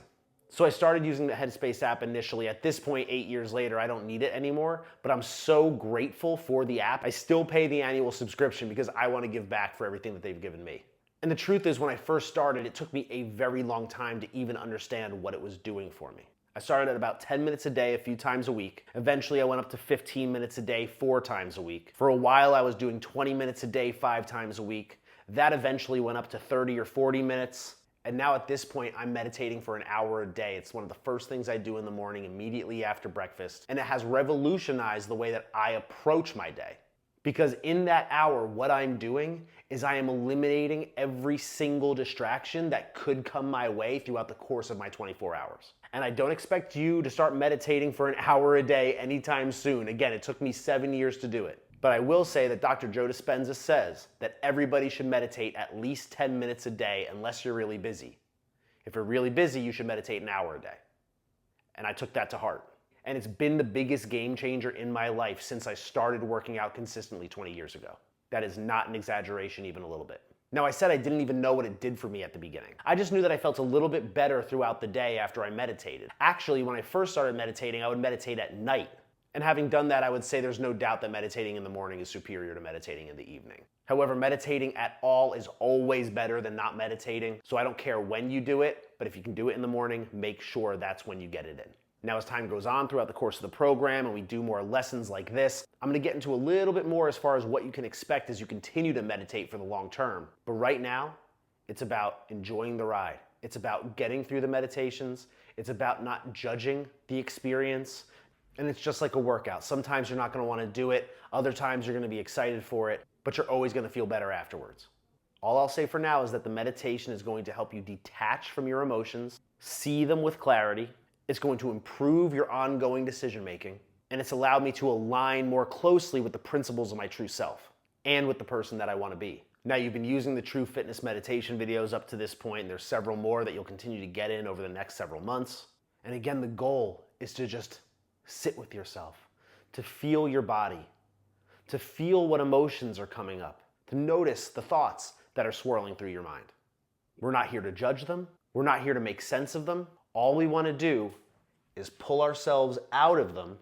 So I started using the Headspace app initially. At this point, 8 years later, I don't need it anymore, but I'm so grateful for the app. I still pay the annual subscription because I want to give back for everything that they've given me. And the truth is, when I first started, it took me a very long time to even understand what it was doing for me. I started at about 10 minutes a day, a few times a week. Eventually, I went up to 15 minutes a day, 4 times a week. For a while, I was doing 20 minutes a day, 5 times a week. That eventually went up to 30 or 40 minutes. And now at this point, I'm meditating for an hour a day. It's one of the first things I do in the morning immediately after breakfast. And it has revolutionized the way that I approach my day. Because in that hour, what I'm doing is I am eliminating every single distraction that could come my way throughout the course of my 24 hours. And I don't expect you to start meditating for an hour a day anytime soon. Again, it took me 7 years to do it. But I will say that Dr. Joe Dispenza says that everybody should meditate at least 10 minutes a day unless you're really busy. If you're really busy, you should meditate an hour a day. And I took that to heart. And it's been the biggest game changer in my life since I started working out consistently 20 years ago. That is not an exaggeration even a little bit. Now, I said I didn't even know what it did for me at the beginning. I just knew that I felt a little bit better throughout the day after I meditated. Actually, when I first started meditating, I would meditate at night. And having done that, I would say there's no doubt that meditating in the morning is superior to meditating in the evening. However, meditating at all is always better than not meditating. So I don't care when you do it, but if you can do it in the morning, make sure that's when you get it in. Now, as time goes on throughout the course of the program and we do more lessons like this, I'm gonna get into a little bit more as far as what you can expect as you continue to meditate for the long term. But right now, it's about enjoying the ride. It's about getting through the meditations. It's about not judging the experience. And it's just like a workout. Sometimes you're not gonna wanna do it. Other times you're gonna be excited for it, but you're always gonna feel better afterwards. All I'll say for now is that the meditation is going to help you detach from your emotions, see them with clarity. It's going to improve your ongoing decision making, and it's allowed me to align more closely with the principles of my true self and with the person that I want to be. Now, you've been using the True Fitness meditation videos up to this point, and there's several more that you'll continue to get in over the next several months. And again, the goal is to just sit with yourself, to feel your body, to feel what emotions are coming up, to notice the thoughts that are swirling through your mind. We're not here to judge them. We're not here to make sense of them. All we want to do is pull ourselves out of them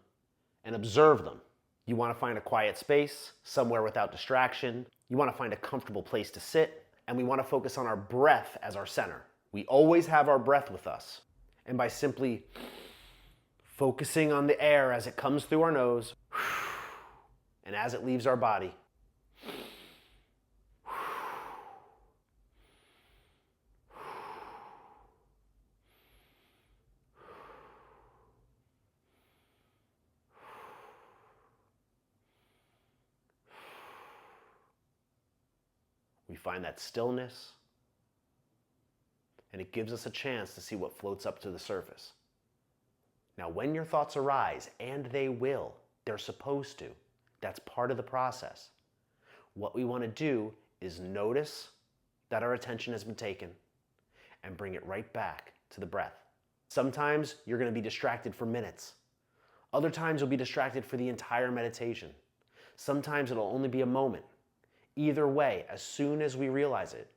and observe them. You want to find a quiet space, somewhere without distraction. You want to find a comfortable place to sit, and we want to focus on our breath as our center. We always have our breath with us. And by simply focusing on the air as it comes through our nose and as it leaves our body, we find that stillness, and it gives us a chance to see what floats up to the surface. Now, when your thoughts arise, and they will, they're supposed to, that's part of the process. What we want to do is notice that our attention has been taken and bring it right back to the breath. Sometimes you're going to be distracted for minutes. Other times you'll be distracted for the entire meditation. Sometimes it'll only be a moment. Either way, as soon as we realize it,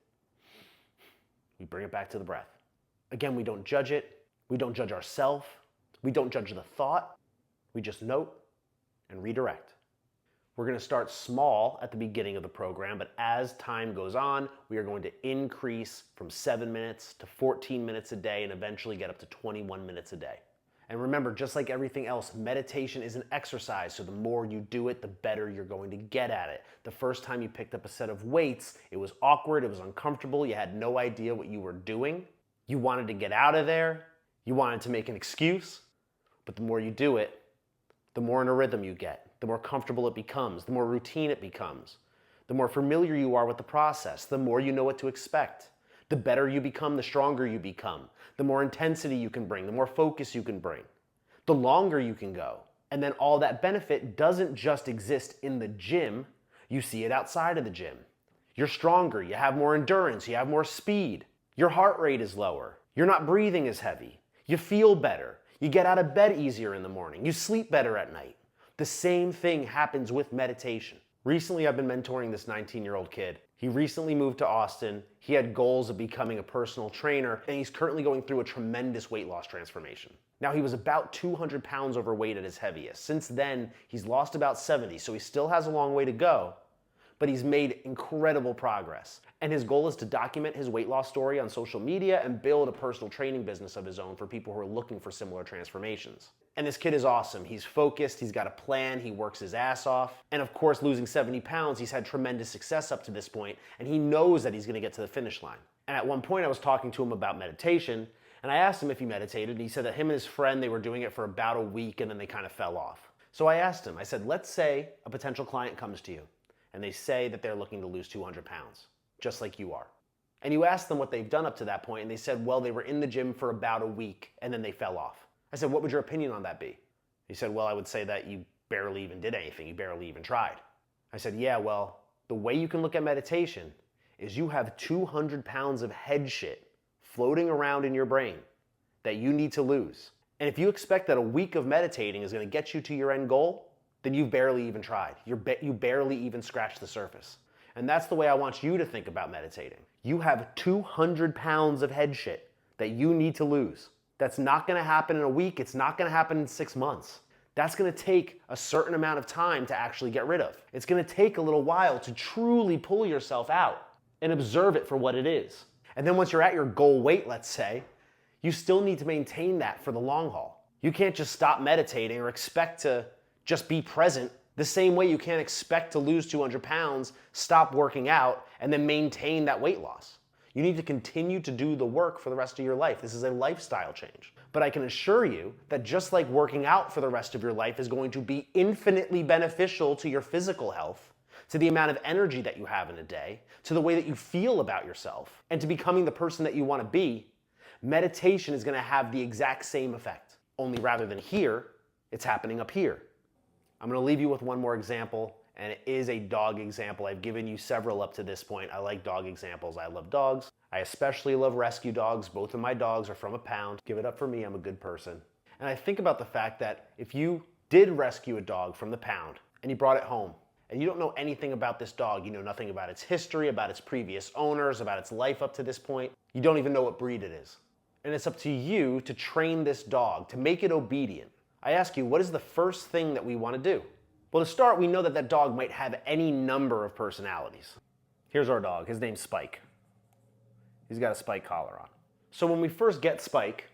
we bring it back to the breath. Again, we don't judge it. We don't judge ourselves. We don't judge the thought. We just note and redirect. We're going to start small at the beginning of the program, but as time goes on, we are going to increase from 7 minutes to 14 minutes a day and eventually get up to 21 minutes a day. And remember, just like everything else, meditation is an exercise, so the more you do it, the better you're going to get at it. The first time you picked up a set of weights, it was awkward, it was uncomfortable, you had no idea what you were doing. You wanted to get out of there, you wanted to make an excuse, but the more you do it, the more in a rhythm you get, the more comfortable it becomes, the more routine it becomes, the more familiar you are with the process, the more you know what to expect. The better you become, the stronger you become. The more intensity you can bring, the more focus you can bring, the longer you can go. And then all that benefit doesn't just exist in the gym, you see it outside of the gym. You're stronger, you have more endurance, you have more speed. Your heart rate is lower. You're not breathing as heavy. You feel better. You get out of bed easier in the morning. You sleep better at night. The same thing happens with meditation. Recently, I've been mentoring this 19-year-old kid. He recently moved to Austin. He had goals of becoming a personal trainer, and he's currently going through a tremendous weight loss transformation. Now, he was about 200 pounds overweight at his heaviest. Since then, he's lost about 70, so he still has a long way to go, but he's made incredible progress. And his goal is to document his weight loss story on social media and build a personal training business of his own for people who are looking for similar transformations. And this kid is awesome. He's focused, he's got a plan, he works his ass off. And of course, losing 70 pounds, he's had tremendous success up to this point, and he knows that he's gonna get to the finish line. And at one point I was talking to him about meditation, and I asked him if he meditated, and he said that him and his friend, they were doing it for about a week and then they kind of fell off. So I asked him, I said, let's say a potential client comes to you and they say that they're looking to lose 200 pounds, just like you are. And you ask them what they've done up to that point, and they said, well, they were in the gym for about a week and then they fell off. I said, what would your opinion on that be? He said, well, I would say that you barely even did anything. You barely even tried. I said, yeah, well, the way you can look at meditation is you have 200 pounds of head shit floating around in your brain that you need to lose. And if you expect that a week of meditating is going to get you to your end goal, then you've barely even tried. You barely even scratched the surface. And that's the way I want you to think about meditating. You have 200 pounds of head shit that you need to lose. That's not gonna happen in a week. It's not gonna happen in 6 months. That's gonna take a certain amount of time to actually get rid of. It's gonna take a little while to truly pull yourself out and observe it for what it is. And then once you're at your goal weight, let's say, you still need to maintain that for the long haul. You can't just stop meditating or expect to just be present the same way you can't expect to lose 200 pounds, stop working out, and then maintain that weight loss. You need to continue to do the work for the rest of your life. This is a lifestyle change. But I can assure you that just like working out for the rest of your life is going to be infinitely beneficial to your physical health, to the amount of energy that you have in a day, to the way that you feel about yourself, and to becoming the person that you want to be, meditation is going to have the exact same effect. Only rather than here, it's happening up here. I'm going to leave you with one more example, and it is a dog example. I've given you several up to this point. I like dog examples. I love dogs. I especially love rescue dogs. Both of my dogs are from a pound. Give it up for me. I'm a good person. And I think about the fact that if you did rescue a dog from the pound and you brought it home and you don't know anything about this dog, you know nothing about its history, about its previous owners, about its life up to this point, you don't even know what breed it is. And it's up to you to train this dog, to make it obedient. I ask you, what is the first thing that we want to do? Well, to start, we know that that dog might have any number of personalities. Here's our dog. His name's Spike. He's got a Spike collar on. So when we first get Spike,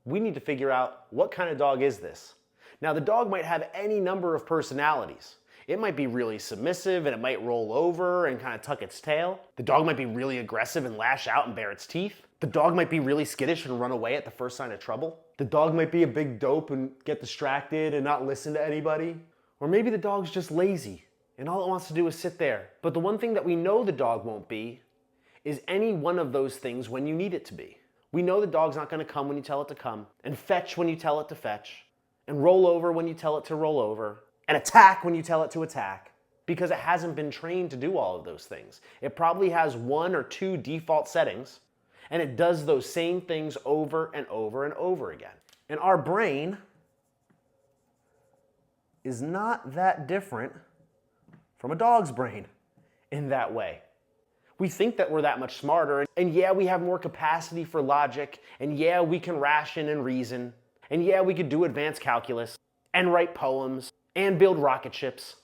we need to figure out what kind of dog is this. Now, the dog might have any number of personalities. It might be really submissive and it might roll over and kind of tuck its tail. The dog might be really aggressive and lash out and bare its teeth. The dog might be really skittish and run away at the first sign of trouble. The dog might be a big dope and get distracted and not listen to anybody. Or maybe the dog's just lazy and all it wants to do is sit there. But the one thing that we know the dog won't be is any one of those things when you need it to be. We know the dog's not going to come when you tell it to come, and fetch when you tell it to fetch, and roll over when you tell it to roll over, and attack when you tell it to attack, because it hasn't been trained to do all of those things. It probably has 1 or 2 default settings, and it does those same things over and over and over again. And our brain is not that different from a dog's brain in that way. We think that we're that much smarter, and yeah, we have more capacity for logic, and yeah, we can ration and reason, and yeah, we could do advanced calculus, and write poems, and build rocket ships.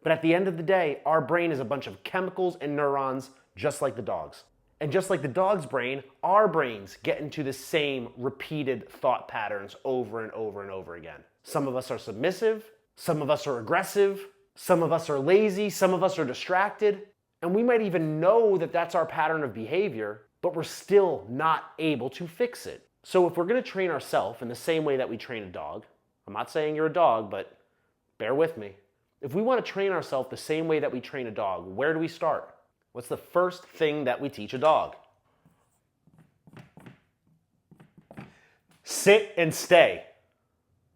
But at the end of the day, our brain is a bunch of chemicals and neurons just like the dog's. And just like the dog's brain, our brains get into the same repeated thought patterns over and over and over again. Some of us are submissive, some of us are aggressive, some of us are lazy, some of us are distracted, and we might even know that that's our pattern of behavior, but we're still not able to fix it. So if we're going to train ourselves in the same way that we train a dog, I'm not saying you're a dog, but bear with me. If we want to train ourselves the same way that we train a dog, where do we start? What's the first thing that we teach a dog? Sit and stay.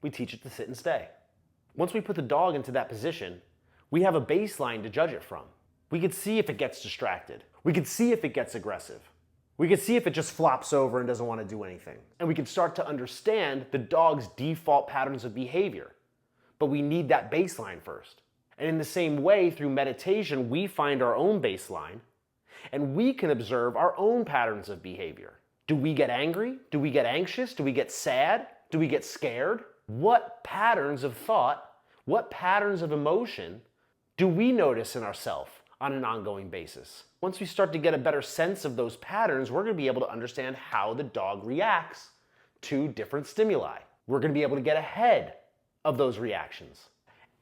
We teach it to sit and stay. Once we put the dog into that position, we have a baseline to judge it from. We could see if it gets distracted. We could see if it gets aggressive. We could see if it just flops over and doesn't want to do anything. And we can start to understand the dog's default patterns of behavior. But we need that baseline first. And in the same way, through meditation, we find our own baseline and we can observe our own patterns of behavior. Do we get angry? Do we get anxious? Do we get sad? Do we get scared? What patterns of thought, what patterns of emotion do we notice in ourselves on an ongoing basis? Once we start to get a better sense of those patterns, we're going to be able to understand how the dog reacts to different stimuli. We're going to be able to get ahead of those reactions.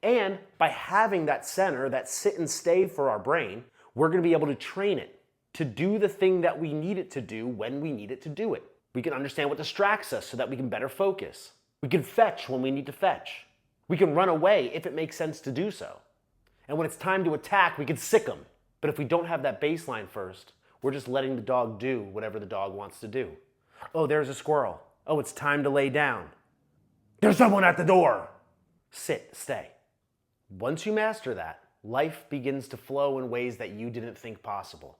And by having that center, that sit and stay for our brain, we're going to be able to train it to do the thing that we need it to do when we need it to do it. We can understand what distracts us so that we can better focus. We can fetch when we need to fetch. We can run away if it makes sense to do so. And when it's time to attack, we can sick them. But if we don't have that baseline first, we're just letting the dog do whatever the dog wants to do. Oh, there's a squirrel. Oh, it's time to lay down. There's someone at the door. Sit, stay. Once you master that, life begins to flow in ways that you didn't think possible.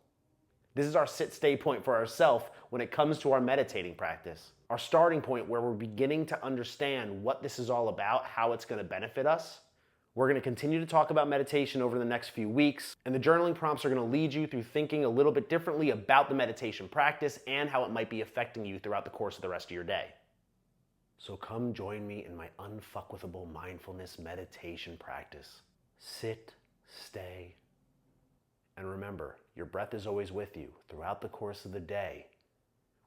This is our sit-stay point for ourselves when it comes to our meditating practice. Our starting point where we're beginning to understand what this is all about, how it's going to benefit us. We're going to continue to talk about meditation over the next few weeks, and the journaling prompts are going to lead you through thinking a little bit differently about the meditation practice and how it might be affecting you throughout the course of the rest of your day. So come join me in my unfuckwithable mindfulness meditation practice. Sit, stay, and remember, your breath is always with you throughout the course of the day.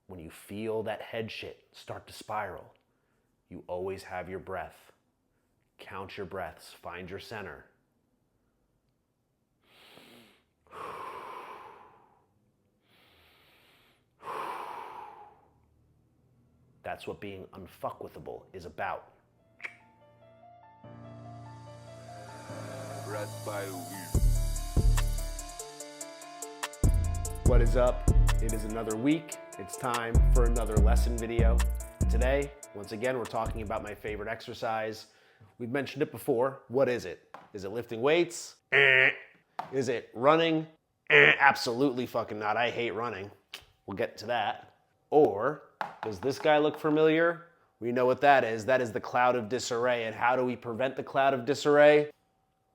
When you feel that head shit start to spiral, you always have your breath. Count your breaths, find your center. That's what being unfuckwithable is about. Breath by the wheel. What is up? It is another week. It's time for another lesson video. Today, once again, we're talking about my favorite exercise. We've mentioned it before. What is it? Is it lifting weights? Is it running? Absolutely fucking not. I hate running. We'll get to that. Or, does this guy look familiar? We know what that is. That is the cloud of disarray. And how do we prevent the cloud of disarray?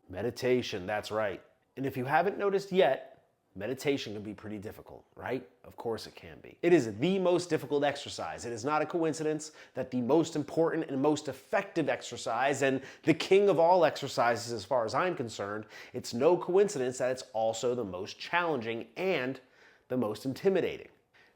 Meditation, that's right. And if you haven't noticed yet, meditation can be pretty difficult, right? Of course it can be. It is the most difficult exercise. It is not a coincidence that the most important and most effective exercise and the king of all exercises as far as I'm concerned, it's no coincidence that it's also the most challenging and the most intimidating.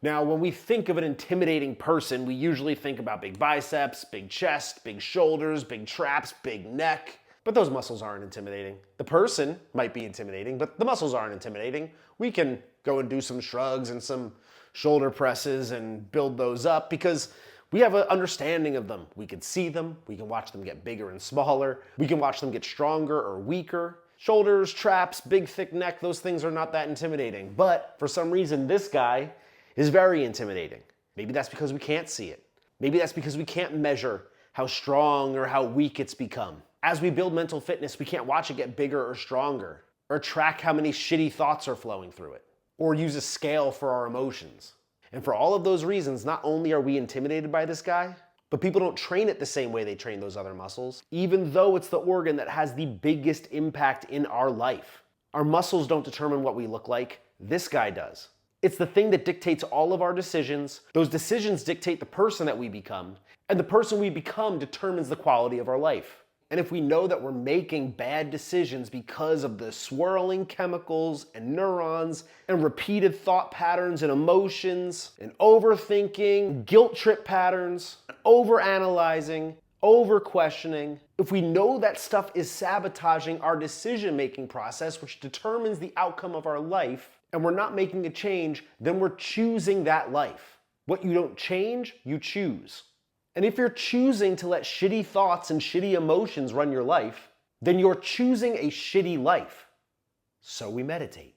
Now, when we think of an intimidating person, we usually think about big biceps, big chest, big shoulders, big traps, big neck. But those muscles aren't intimidating. The person might be intimidating, but the muscles aren't intimidating. We can go and do some shrugs and some shoulder presses and build those up because we have an understanding of them. We can see them. We can watch them get bigger and smaller. We can watch them get stronger or weaker. Shoulders, traps, big thick neck, those things are not that intimidating. But for some reason, this guy is very intimidating. Maybe that's because we can't see it. Maybe that's because we can't measure how strong or how weak it's become. As we build mental fitness, we can't watch it get bigger or stronger, or track how many shitty thoughts are flowing through it, or use a scale for our emotions. And for all of those reasons, not only are we intimidated by this guy, but people don't train it the same way they train those other muscles, even though it's the organ that has the biggest impact in our life. Our muscles don't determine what we look like, this guy does. It's the thing that dictates all of our decisions. Those decisions dictate the person that we become, and the person we become determines the quality of our life. And if we know that we're making bad decisions because of the swirling chemicals and neurons and repeated thought patterns and emotions and overthinking, guilt trip patterns, overanalyzing, over-questioning, if we know that stuff is sabotaging our decision-making process, which determines the outcome of our life, and we're not making a change, then we're choosing that life. What you don't change, you choose. And if you're choosing to let shitty thoughts and shitty emotions run your life, then you're choosing a shitty life. So we meditate.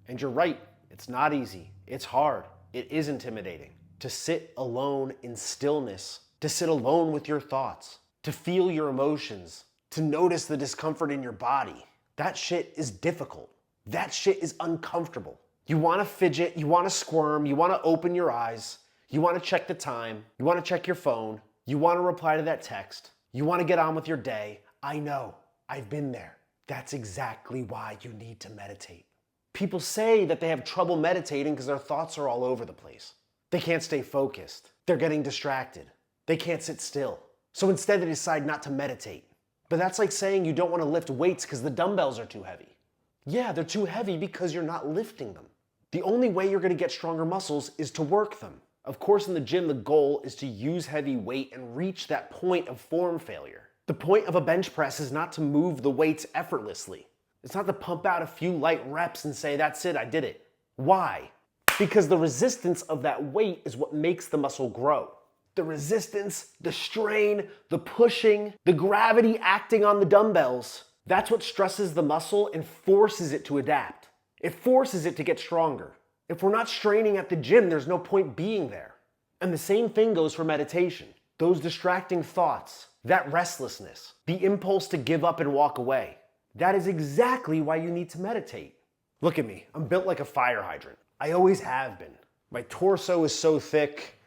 And you're right, it's not easy. It's hard. It is intimidating. To sit alone in stillness, to sit alone with your thoughts, to feel your emotions, to notice the discomfort in your body. That shit is difficult. That shit is uncomfortable. You want to fidget, you want to squirm, you want to open your eyes. You want to check the time, you want to check your phone, you want to reply to that text, you want to get on with your day. I know, I've been there. That's exactly why you need to meditate. People say that they have trouble meditating because their thoughts are all over the place. They can't stay focused. They're getting distracted. They can't sit still. So instead they decide not to meditate. But that's like saying you don't want to lift weights because the dumbbells are too heavy. Yeah, they're too heavy because you're not lifting them. The only way you're going to get stronger muscles is to work them. Of course, in the gym, the goal is to use heavy weight and reach that point of form failure. The point of a bench press is not to move the weights effortlessly. It's not to pump out a few light reps and say, that's it, I did it. Why? Because the resistance of that weight is what makes the muscle grow. The resistance, the strain, the pushing, the gravity acting on the dumbbells, that's what stresses the muscle and forces it to adapt. It forces it to get stronger. If we're not straining at the gym, there's no point being there. And the same thing goes for meditation. Those distracting thoughts, that restlessness, the impulse to give up and walk away. That is exactly why you need to meditate. Look at me, I'm built like a fire hydrant. I always have been. My torso is so thick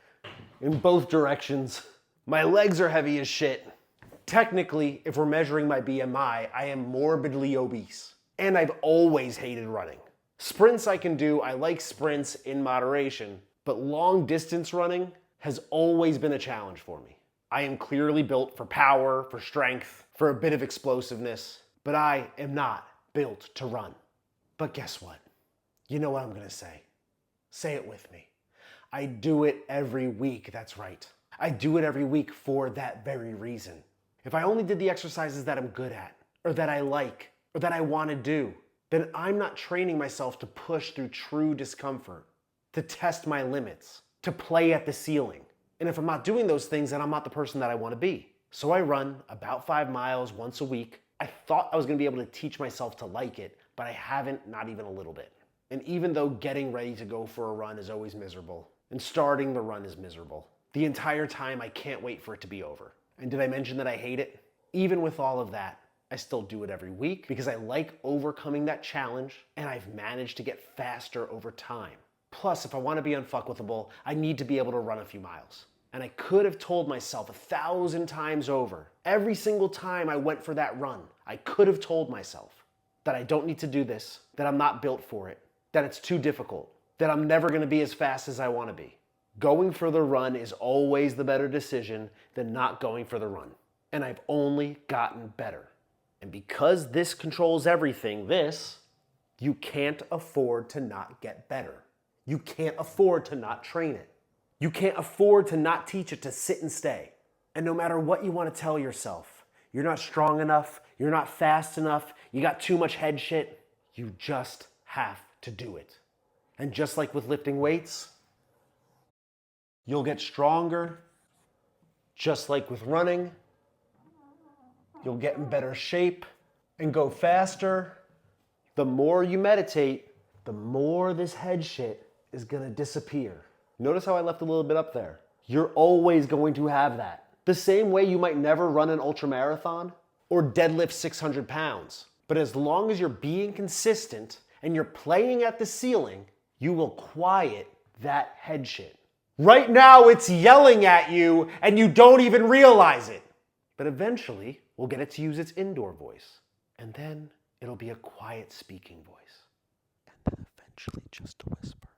in both directions. My legs are heavy as shit. Technically, if we're measuring my BMI, I am morbidly obese. And I've always hated running. Sprints I can do, I like sprints in moderation, but long distance running has always been a challenge for me. I am clearly built for power, for strength, for a bit of explosiveness, but I am not built to run. But guess what? You know what I'm gonna say. Say it with me. I do it every week, that's right. I do it every week for that very reason. If I only did the exercises that I'm good at, or that I like, or that I wanna do, then I'm not training myself to push through true discomfort, to test my limits, to play at the ceiling. And if I'm not doing those things, then I'm not the person that I want to be. So I run about 5 miles once a week. I thought I was going to be able to teach myself to like it, but I haven't, not even a little bit. And even though getting ready to go for a run is always miserable, and starting the run is miserable, the entire time I can't wait for it to be over. And did I mention that I hate it? Even with all of that, I still do it every week because I like overcoming that challenge, and I've managed to get faster over time. Plus, if I want to be unfuckwithable, I need to be able to run a few miles. And I could have told myself 1,000 times over, every single time I went for that run, I could have told myself that I don't need to do this, that I'm not built for it, that it's too difficult, that I'm never going to be as fast as I want to be. Going for the run is always the better decision than not going for the run. And I've only gotten better. And because this controls everything, you can't afford to not get better. You can't afford to not train it. You can't afford to not teach it to sit and stay. And no matter what you want to tell yourself, you're not strong enough, you're not fast enough, you got too much head shit, you just have to do it. And just like with lifting weights, you'll get stronger. Just like with running, you'll get in better shape and go faster. The more you meditate, the more this head shit is gonna disappear. Notice how I left a little bit up there. You're always going to have that. The same way you might never run an ultramarathon or deadlift 600 pounds. But as long as you're being consistent and you're playing at the ceiling, you will quiet that head shit. Right now it's yelling at you and you don't even realize it. But eventually we'll get it to use its indoor voice. And then it'll be a quiet speaking voice. And then eventually just a whisper.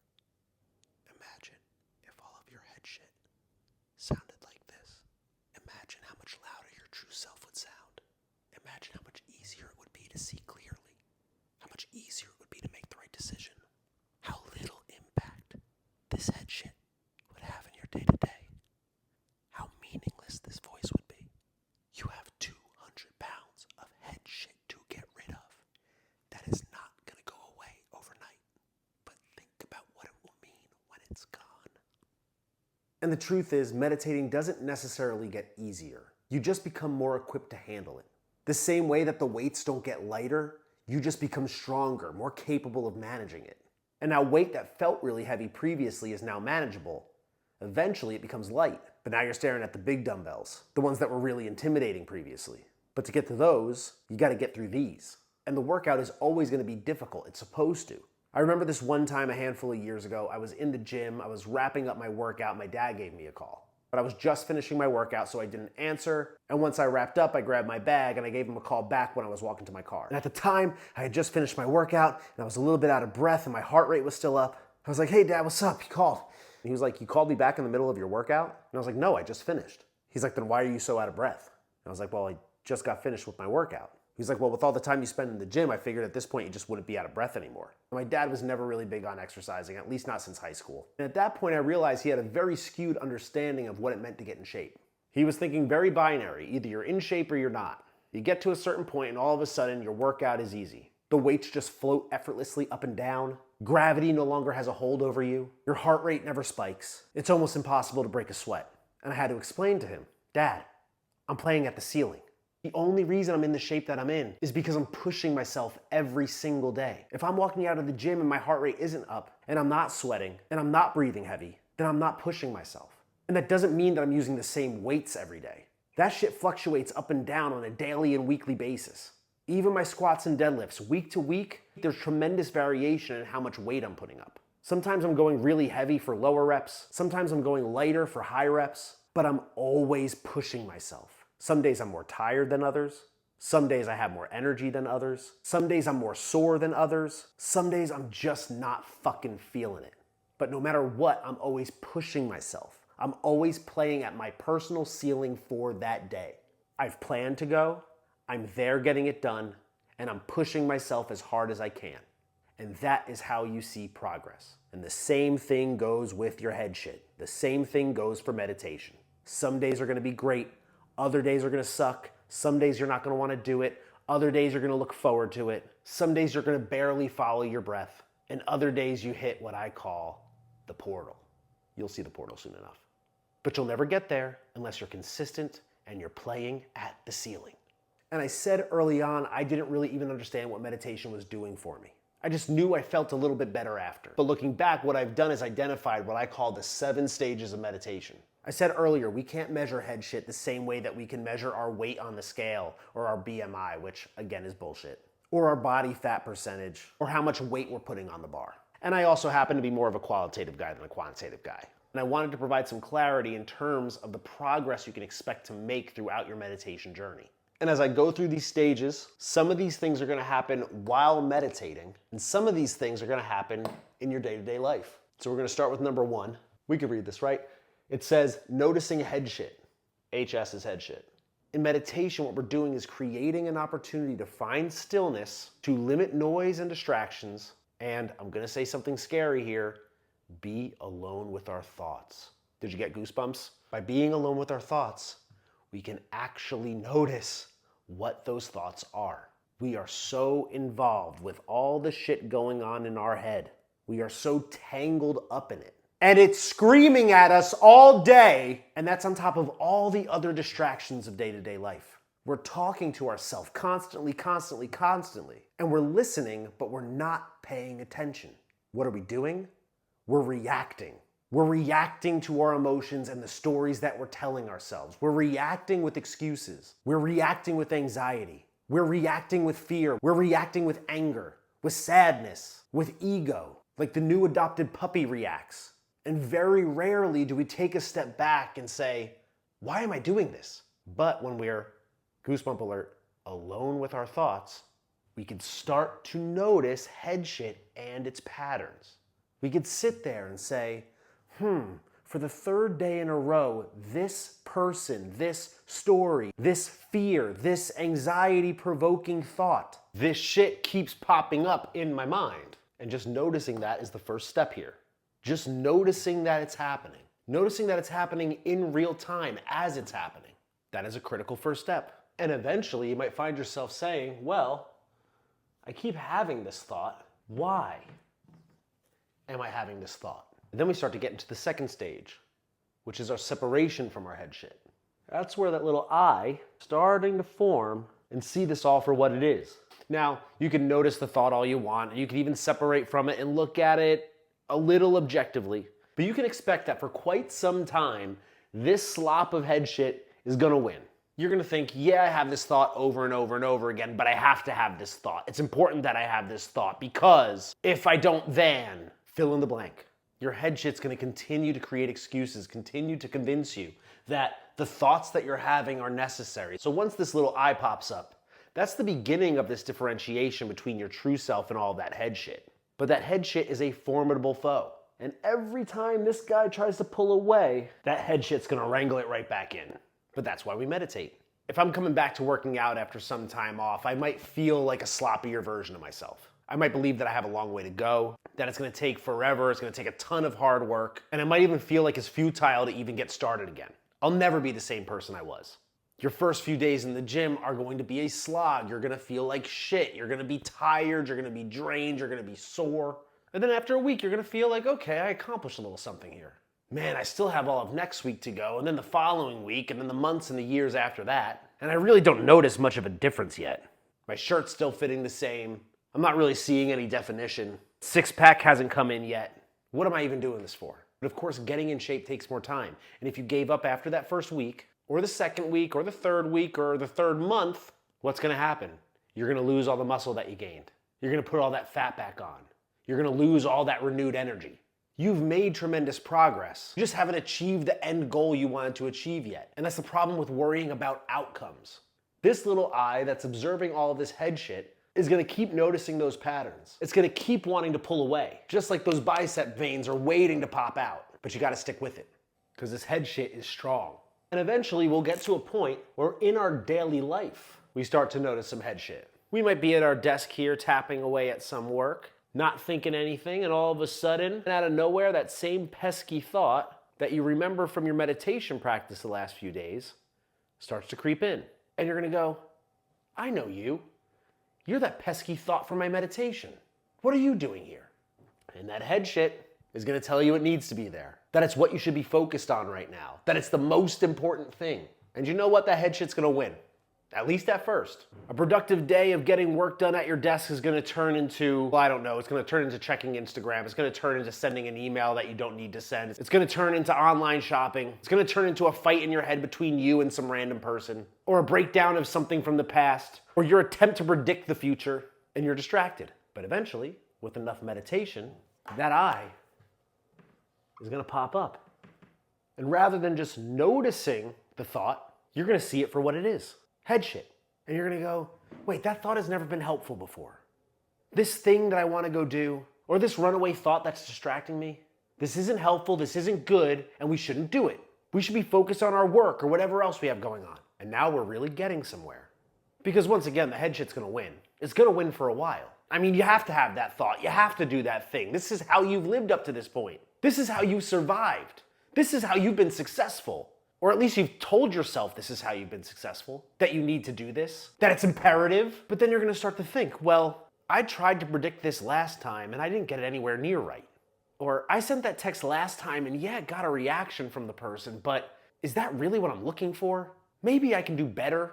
Imagine if all of your head shit sounded like this. Imagine how much louder your true self would sound. Imagine how much easier it would be to see clearly. How much easier it would be to make the right decision. How little impact this head shit would have in your day-to-day. How meaningless this voice would be. You have 200 pounds of head shit to get rid of. That is not going to go away overnight. But think about what it will mean when it's gone. And the truth is, meditating doesn't necessarily get easier. You just become more equipped to handle it. The same way that the weights don't get lighter, you just become stronger, more capable of managing it. And now weight that felt really heavy previously is now manageable. Eventually it becomes light, but now you're staring at the big dumbbells, the ones that were really intimidating previously. But to get to those, you gotta get through these. And the workout is always gonna be difficult, it's supposed to. I remember this one time a handful of years ago, I was in the gym, I was wrapping up my workout, my dad gave me a call. But I was just finishing my workout, so I didn't answer. And once I wrapped up, I grabbed my bag and I gave him a call back when I was walking to my car. And at the time, I had just finished my workout and I was a little bit out of breath and my heart rate was still up. I was like, "Hey Dad, what's up?" He called. And he was like, "You called me back in the middle of your workout?" And I was like, "No, I just finished." He's like, "Then why are you so out of breath?" And I was like, "Well, I just got finished with my workout." He's like, "Well, with all the time you spend in the gym, I figured at this point you just wouldn't be out of breath anymore." And my dad was never really big on exercising, at least not since high school. And at that point I realized he had a very skewed understanding of what it meant to get in shape. He was thinking very binary, either you're in shape or you're not. You get to a certain point and all of a sudden your workout is easy. The weights just float effortlessly up and down. Gravity no longer has a hold over you. Your heart rate never spikes. It's almost impossible to break a sweat. And I had to explain to him, "Dad, I'm playing at the ceiling. The only reason I'm in the shape that I'm in is because I'm pushing myself every single day. If I'm walking out of the gym and my heart rate isn't up, and I'm not sweating, and I'm not breathing heavy, then I'm not pushing myself. And that doesn't mean that I'm using the same weights every day. That shit fluctuates up and down on a daily and weekly basis. Even my squats and deadlifts, week to week, there's tremendous variation in how much weight I'm putting up. Sometimes I'm going really heavy for lower reps, sometimes I'm going lighter for high reps, but I'm always pushing myself. Some days I'm more tired than others. Some days I have more energy than others. Some days I'm more sore than others. Some days I'm just not fucking feeling it. But no matter what, I'm always pushing myself. I'm always playing at my personal ceiling for that day. I've planned to go, I'm there getting it done, and I'm pushing myself as hard as I can. And that is how you see progress. And the same thing goes with your head shit. The same thing goes for meditation. Some days are gonna be great. Other days are gonna suck. Some days you're not gonna wanna do it. Other days you're gonna look forward to it. Some days you're gonna barely follow your breath. And other days you hit what I call the portal. You'll see the portal soon enough. But you'll never get there unless you're consistent and you're playing at the ceiling. And I said early on, I didn't really even understand what meditation was doing for me. I just knew I felt a little bit better after. But looking back, what I've done is identified what I call the 7 stages of meditation. I said earlier, we can't measure head shit the same way that we can measure our weight on the scale or our BMI, which again is bullshit, or our body fat percentage, or how much weight we're putting on the bar. And I also happen to be more of a qualitative guy than a quantitative guy. And I wanted to provide some clarity in terms of the progress you can expect to make throughout your meditation journey. And as I go through these stages, some of these things are gonna happen while meditating, and some of these things are gonna happen in your day-to-day life. So we're gonna start with number 1. We could read this, right? It says, noticing head shit. HS is head shit. In meditation, what we're doing is creating an opportunity to find stillness, to limit noise and distractions, and I'm gonna say something scary here, be alone with our thoughts. Did you get goosebumps? By being alone with our thoughts, we can actually notice what those thoughts are. We are so involved with all the shit going on in our head. We are so tangled up in it. And it's screaming at us all day, and that's on top of all the other distractions of day-to-day life. We're talking to ourselves constantly, and we're listening, but we're not paying attention. What are we doing? We're reacting. We're reacting to our emotions and the stories that we're telling ourselves. We're reacting with excuses. We're reacting with anxiety. We're reacting with fear. We're reacting with anger, with sadness, with ego, like the new adopted puppy reacts. And very rarely do we take a step back and say, why am I doing this? But when we're, goosebump alert, alone with our thoughts, we can start to notice head shit and its patterns. We could sit there and say, for the 3rd day in a row, this person, this story, this fear, this anxiety-provoking thought, this shit keeps popping up in my mind. And just noticing that is the first step here. Just noticing that it's happening. Noticing that it's happening in real time as it's happening. That is a critical first step. And eventually you might find yourself saying, well, I keep having this thought. Why am I having this thought? And then we start to get into the second stage, which is our separation from our head shit. That's where that little I starting to form and see this all for what it is. Now, you can notice the thought all you want, and you can even separate from it and look at it a little objectively, but you can expect that for quite some time, this slop of head shit is gonna win. You're gonna think, yeah, I have this thought over and over and over again, but I have to have this thought. It's important that I have this thought because if I don't, then fill in the blank. Your head shit's gonna continue to create excuses, continue to convince you that the thoughts that you're having are necessary. So once this little I pops up, that's the beginning of this differentiation between your true self and all of that head shit. But that head shit is a formidable foe. And every time this guy tries to pull away, that head shit's gonna wrangle it right back in. But that's why we meditate. If I'm coming back to working out after some time off, I might feel like a sloppier version of myself. I might believe that I have a long way to go, that it's gonna take forever, it's gonna take a ton of hard work, and it might even feel like it's futile to even get started again. I'll never be the same person I was. Your first few days in the gym are going to be a slog. You're gonna feel like shit. You're gonna be tired, you're gonna be drained, you're gonna be sore. And then after a week, you're gonna feel like, okay, I accomplished a little something here. Man, I still have all of next week to go, and then the following week, and then the months and the years after that. And I really don't notice much of a difference yet. My shirt's still fitting the same. I'm not really seeing any definition. Six-pack hasn't come in yet. What am I even doing this for? But of course, getting in shape takes more time. And if you gave up after that first week, or the second week, or the third week, or the third month, what's gonna happen? You're gonna lose all the muscle that you gained. You're gonna put all that fat back on. You're gonna lose all that renewed energy. You've made tremendous progress. You just haven't achieved the end goal you wanted to achieve yet. And that's the problem with worrying about outcomes. This little I that's observing all of this head shit is gonna keep noticing those patterns. It's gonna keep wanting to pull away, just like those bicep veins are waiting to pop out. But you gotta stick with it, because this head shit is strong. And eventually we'll get to a point where in our daily life, we start to notice some head shit. We might be at our desk here tapping away at some work, not thinking anything, and all of a sudden, out of nowhere, that same pesky thought that you remember from your meditation practice the last few days starts to creep in. And you're gonna go, I know you. You're that pesky thought from my meditation. What are you doing here? And that head shit is gonna tell you it needs to be there, that it's what you should be focused on right now, that it's the most important thing. And you know what? That head shit's gonna win. At least at first. A productive day of getting work done at your desk is gonna turn into, well, I don't know, it's gonna turn into checking Instagram. It's gonna turn into sending an email that you don't need to send. It's gonna turn into online shopping. It's gonna turn into a fight in your head between you and some random person, or a breakdown of something from the past, or your attempt to predict the future, and you're distracted. But eventually, with enough meditation, that eye is gonna pop up. And rather than just noticing the thought, you're gonna see it for what it is. Head shit. And you're gonna go, wait, that thought has never been helpful before. This thing that I wanna go do, or this runaway thought that's distracting me, this isn't helpful, this isn't good, and we shouldn't do it. We should be focused on our work or whatever else we have going on. And now we're really getting somewhere. Because once again, the head shit's gonna win. It's gonna win for a while. I mean, you have to have that thought. You have to do that thing. This is how you've lived up to this point. This is how you survived. This is how you've been successful. Or at least you've told yourself this is how you've been successful, that you need to do this, that it's imperative. But then you're gonna start to think, well, I tried to predict this last time and I didn't get it anywhere near right. Or I sent that text last time and yeah, got a reaction from the person, but is that really what I'm looking for? Maybe I can do better.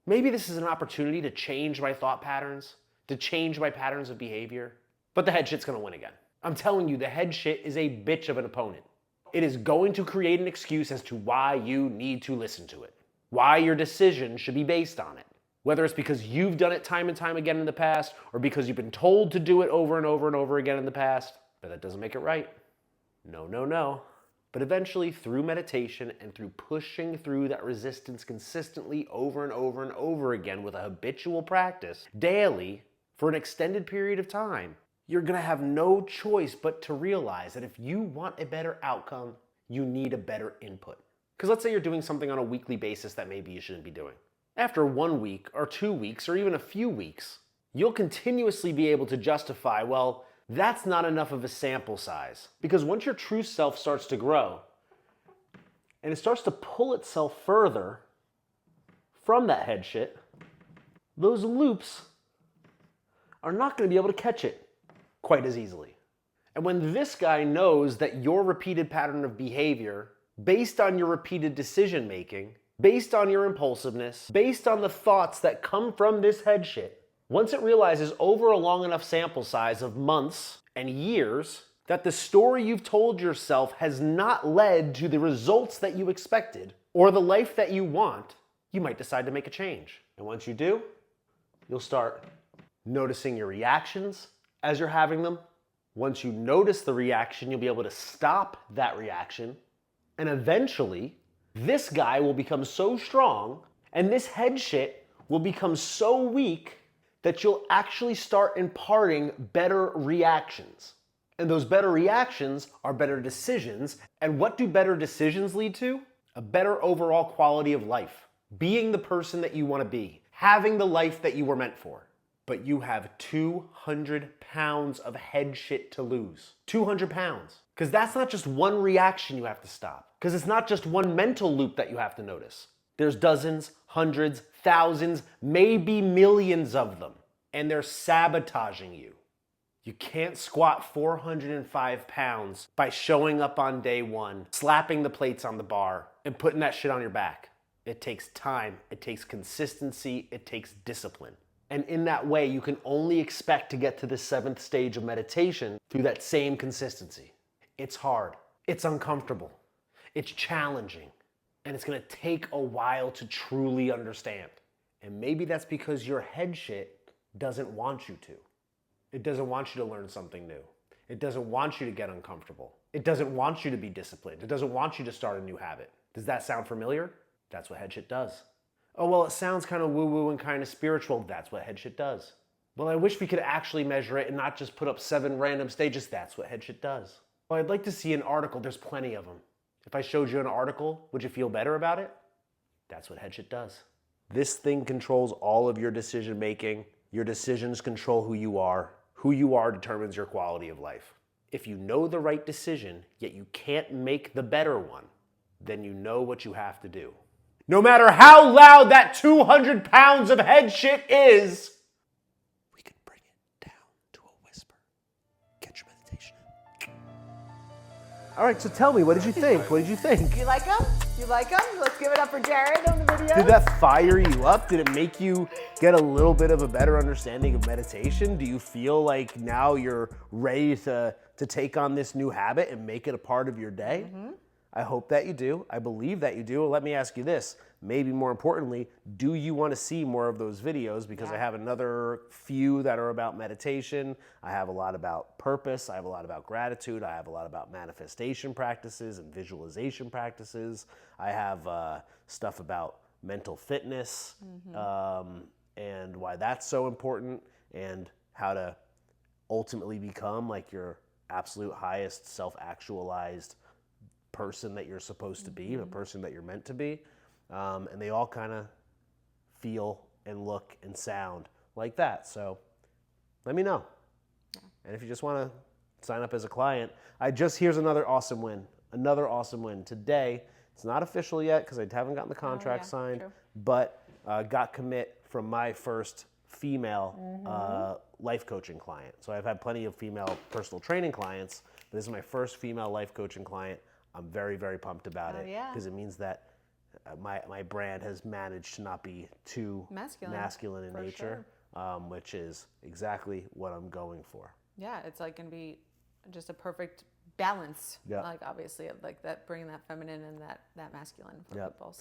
Maybe this is an opportunity to change my thought patterns, to change my patterns of behavior. But the head shit's gonna win again. I'm telling you, the head shit is a bitch of an opponent. It is going to create an excuse as to why you need to listen to it, why your decision should be based on it. Whether it's because you've done it time and time again in the past, or because you've been told to do it over and over and over again in the past, but that doesn't make it right. No, no, no. But eventually, through meditation and through pushing through that resistance consistently over and over and over again with a habitual practice, daily, for an extended period of time, you're gonna have no choice but to realize that if you want a better outcome, you need a better input. Because let's say you're doing something on a weekly basis that maybe you shouldn't be doing. After 1 week or 2 weeks or even a few weeks, you'll continuously be able to justify, well, that's not enough of a sample size. Because once your true self starts to grow and it starts to pull itself further from that head shit, those loops are not gonna be able to catch it quite as easily. And when this guy knows that your repeated pattern of behavior, based on your repeated decision making, based on your impulsiveness, based on the thoughts that come from this head shit, once it realizes over a long enough sample size of months and years that the story you've told yourself has not led to the results that you expected or the life that you want, you might decide to make a change. And once you do, you'll start noticing your reactions as you're having them. Once you notice the reaction, you'll be able to stop that reaction. And eventually, this guy will become so strong and this head shit will become so weak that you'll actually start imparting better reactions. And those better reactions are better decisions. And what do better decisions lead to? A better overall quality of life. Being the person that you want to be. Having the life that you were meant for. But you have 200 pounds of head shit to lose. 200 pounds. Because that's not just one reaction you have to stop. Because it's not just one mental loop that you have to notice. There's dozens, hundreds, thousands, maybe millions of them. And they're sabotaging you. You can't squat 405 pounds by showing up on day one, slapping the plates on the bar, and putting that shit on your back. It takes time, it takes consistency, it takes discipline. And in that way, you can only expect to get to the 7th stage of meditation through that same consistency. It's hard, it's uncomfortable, it's challenging, and it's gonna take a while to truly understand. And maybe that's because your head shit doesn't want you to. It doesn't want you to learn something new. It doesn't want you to get uncomfortable. It doesn't want you to be disciplined. It doesn't want you to start a new habit. Does that sound familiar? That's what head shit does. Oh, well, it sounds kind of woo-woo and kind of spiritual. That's what head shit does. Well, I wish we could actually measure it and not just put up 7 random stages. That's what head shit does. Well, I'd like to see an article. There's plenty of them. If I showed you an article, would you feel better about it? That's what head shit does. This thing controls all of your decision making. Your decisions control who you are. Who you are determines your quality of life. If you know the right decision, yet you can't make the better one, then you know what you have to do. No matter how loud that 200 pounds of head shit is, we can bring it down to a whisper. Get your meditation. All right, so tell me, what did you think? What did you think? You like them? You like them? Let's give it up for Jared on the video. Did that fire you up? Did it make you get a little bit of a better understanding of meditation? Do you feel like now you're ready to take on this new habit and make it a part of your day? I hope that you do. I believe that you do. Well, let me ask you this. Maybe more importantly, do you want to see more of those videos? Because I have another few that are about meditation. I have a lot about purpose. I have a lot about gratitude. I have a lot about manifestation practices and visualization practices. I have stuff about mental fitness and why that's so important, and how to ultimately become like your absolute highest self-actualized person that you're supposed to be, the person that you're meant to be. And they all kind of feel and look and sound like that. So let me know. And if you just want to sign up as a client, here's another awesome win. Another awesome win. Today, it's not official yet because I haven't gotten the contract signed, but got commit from my first female life coaching client. So I've had plenty of female personal training clients, but this is my first female life coaching client. I'm very, very pumped about it because it means that my brand has managed to not be too masculine in nature, which is exactly what I'm going for. Yeah, it's like going to be just a perfect balance. Yeah. Like obviously of like that, bringing that feminine and that masculine for people.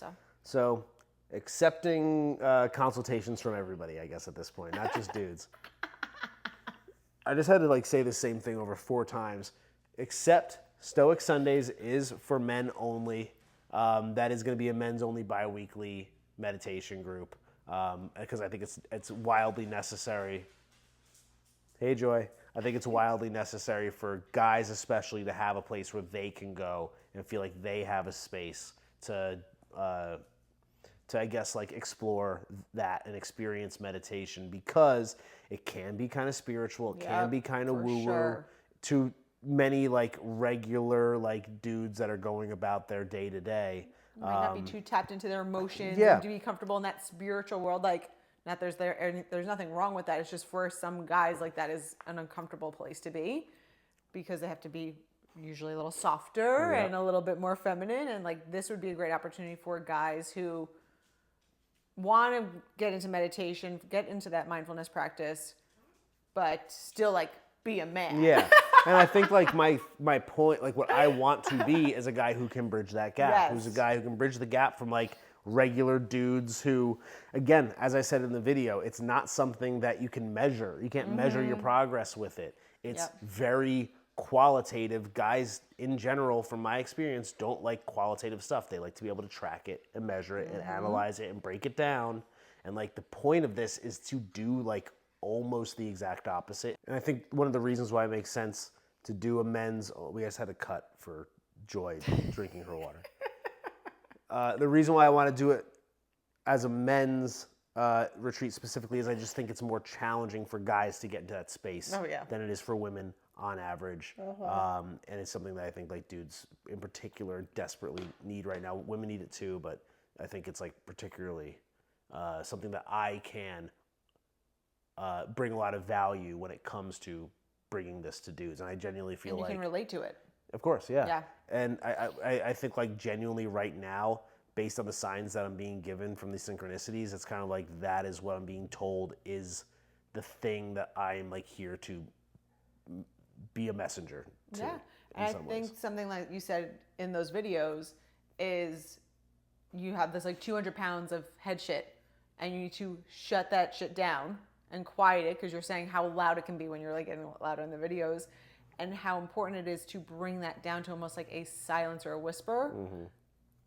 So accepting consultations from everybody, I guess, at this point, not just dudes. I just had to like say the same thing over 4 times. Except Stoic Sundays is for men only. That is going to be a men's only bi-weekly meditation group because I think it's wildly necessary. Hey, Joy. I think it's wildly necessary for guys especially to have a place where they can go and feel like they have a space to I guess, like explore that and experience meditation, because it can be kind of spiritual. It can be kind of woo-woo to many like regular like dudes that are going about their day to day. Might not be too tapped into their emotions and to be comfortable in that spiritual world. Like, not there's nothing wrong with that. It's just for some guys, like that is an uncomfortable place to be because they have to be usually a little softer and a little bit more feminine. And like this would be a great opportunity for guys who want to get into meditation, get into that mindfulness practice, but still like be a man. Yeah. And I think like my point, like what I want to be is a guy who can bridge that gap, who's a guy who can bridge the gap from like regular dudes who, again, as I said in the video, it's not something that you can measure. You can't measure your progress with it. It's very qualitative. Guys in general, from my experience, don't like qualitative stuff. They like to be able to track it and measure it and analyze it and break it down. And like the point of this is to do like almost the exact opposite. And I think one of the reasons why it makes sense to do a men's, we just had a cut for Joy drinking her water. The reason why I want to do it as a men's retreat specifically is I just think it's more challenging for guys to get into that space than it is for women on average. And it's something that I think like dudes in particular desperately need right now. Women need it too, but I think it's like particularly something that I can bring a lot of value when it comes to bringing this to dudes. And I genuinely feel like... you can relate to it. Of course, yeah. And I think like genuinely right now, based on the signs that I'm being given from the synchronicities, it's kind of like that is what I'm being told is the thing that I'm like here to be a messenger to. Yeah, and I think something like you said in those videos is you have this like 200 pounds of head shit and you need to shut that shit down and quiet it, because you're saying how loud it can be when you're like getting louder in the videos, and how important it is to bring that down to almost like a silence or a whisper.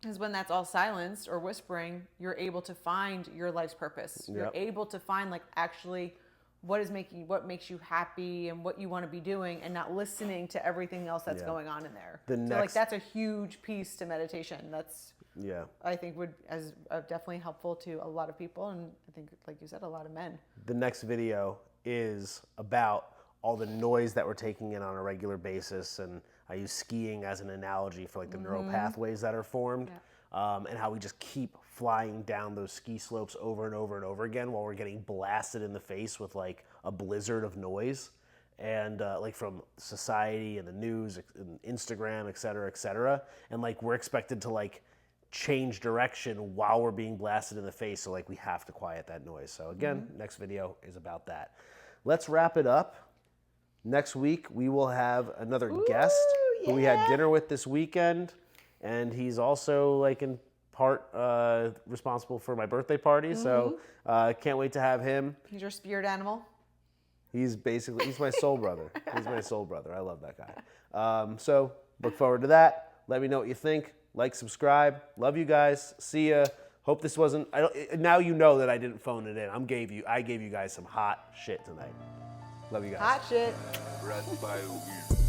Because when that's all silenced or whispering, you're able to find your life's purpose. You're able to find like actually what makes you happy and what you want to be doing, and not listening to everything else that's going on in there. So like that's a huge piece to meditation. That's I think would as definitely helpful to a lot of people, and I think like you said, a lot of men. The next video is about all the noise that we're taking in on a regular basis, and I use skiing as an analogy for like the neural pathways that are formed, and how we just keep flying down those ski slopes over and over and over again while we're getting blasted in the face with like a blizzard of noise, and like from society and the news and Instagram, et cetera, and like we're expected to like change direction while we're being blasted in the face. So like we have to quiet that noise. So again, next video is about that. Let's wrap it up. Next week, we will have another guest who we had dinner with this weekend. And he's also like in part responsible for my birthday party. So can't wait to have him. He's your spirit animal. He's my soul brother. He's my soul brother. I love that guy. So look forward to that. Let me know what you think. Like, subscribe. Love you guys. See ya. Hope this wasn't. Now you know that I didn't phone it in. I gave you guys some hot shit tonight. Love you guys. Hot shit. Right by you.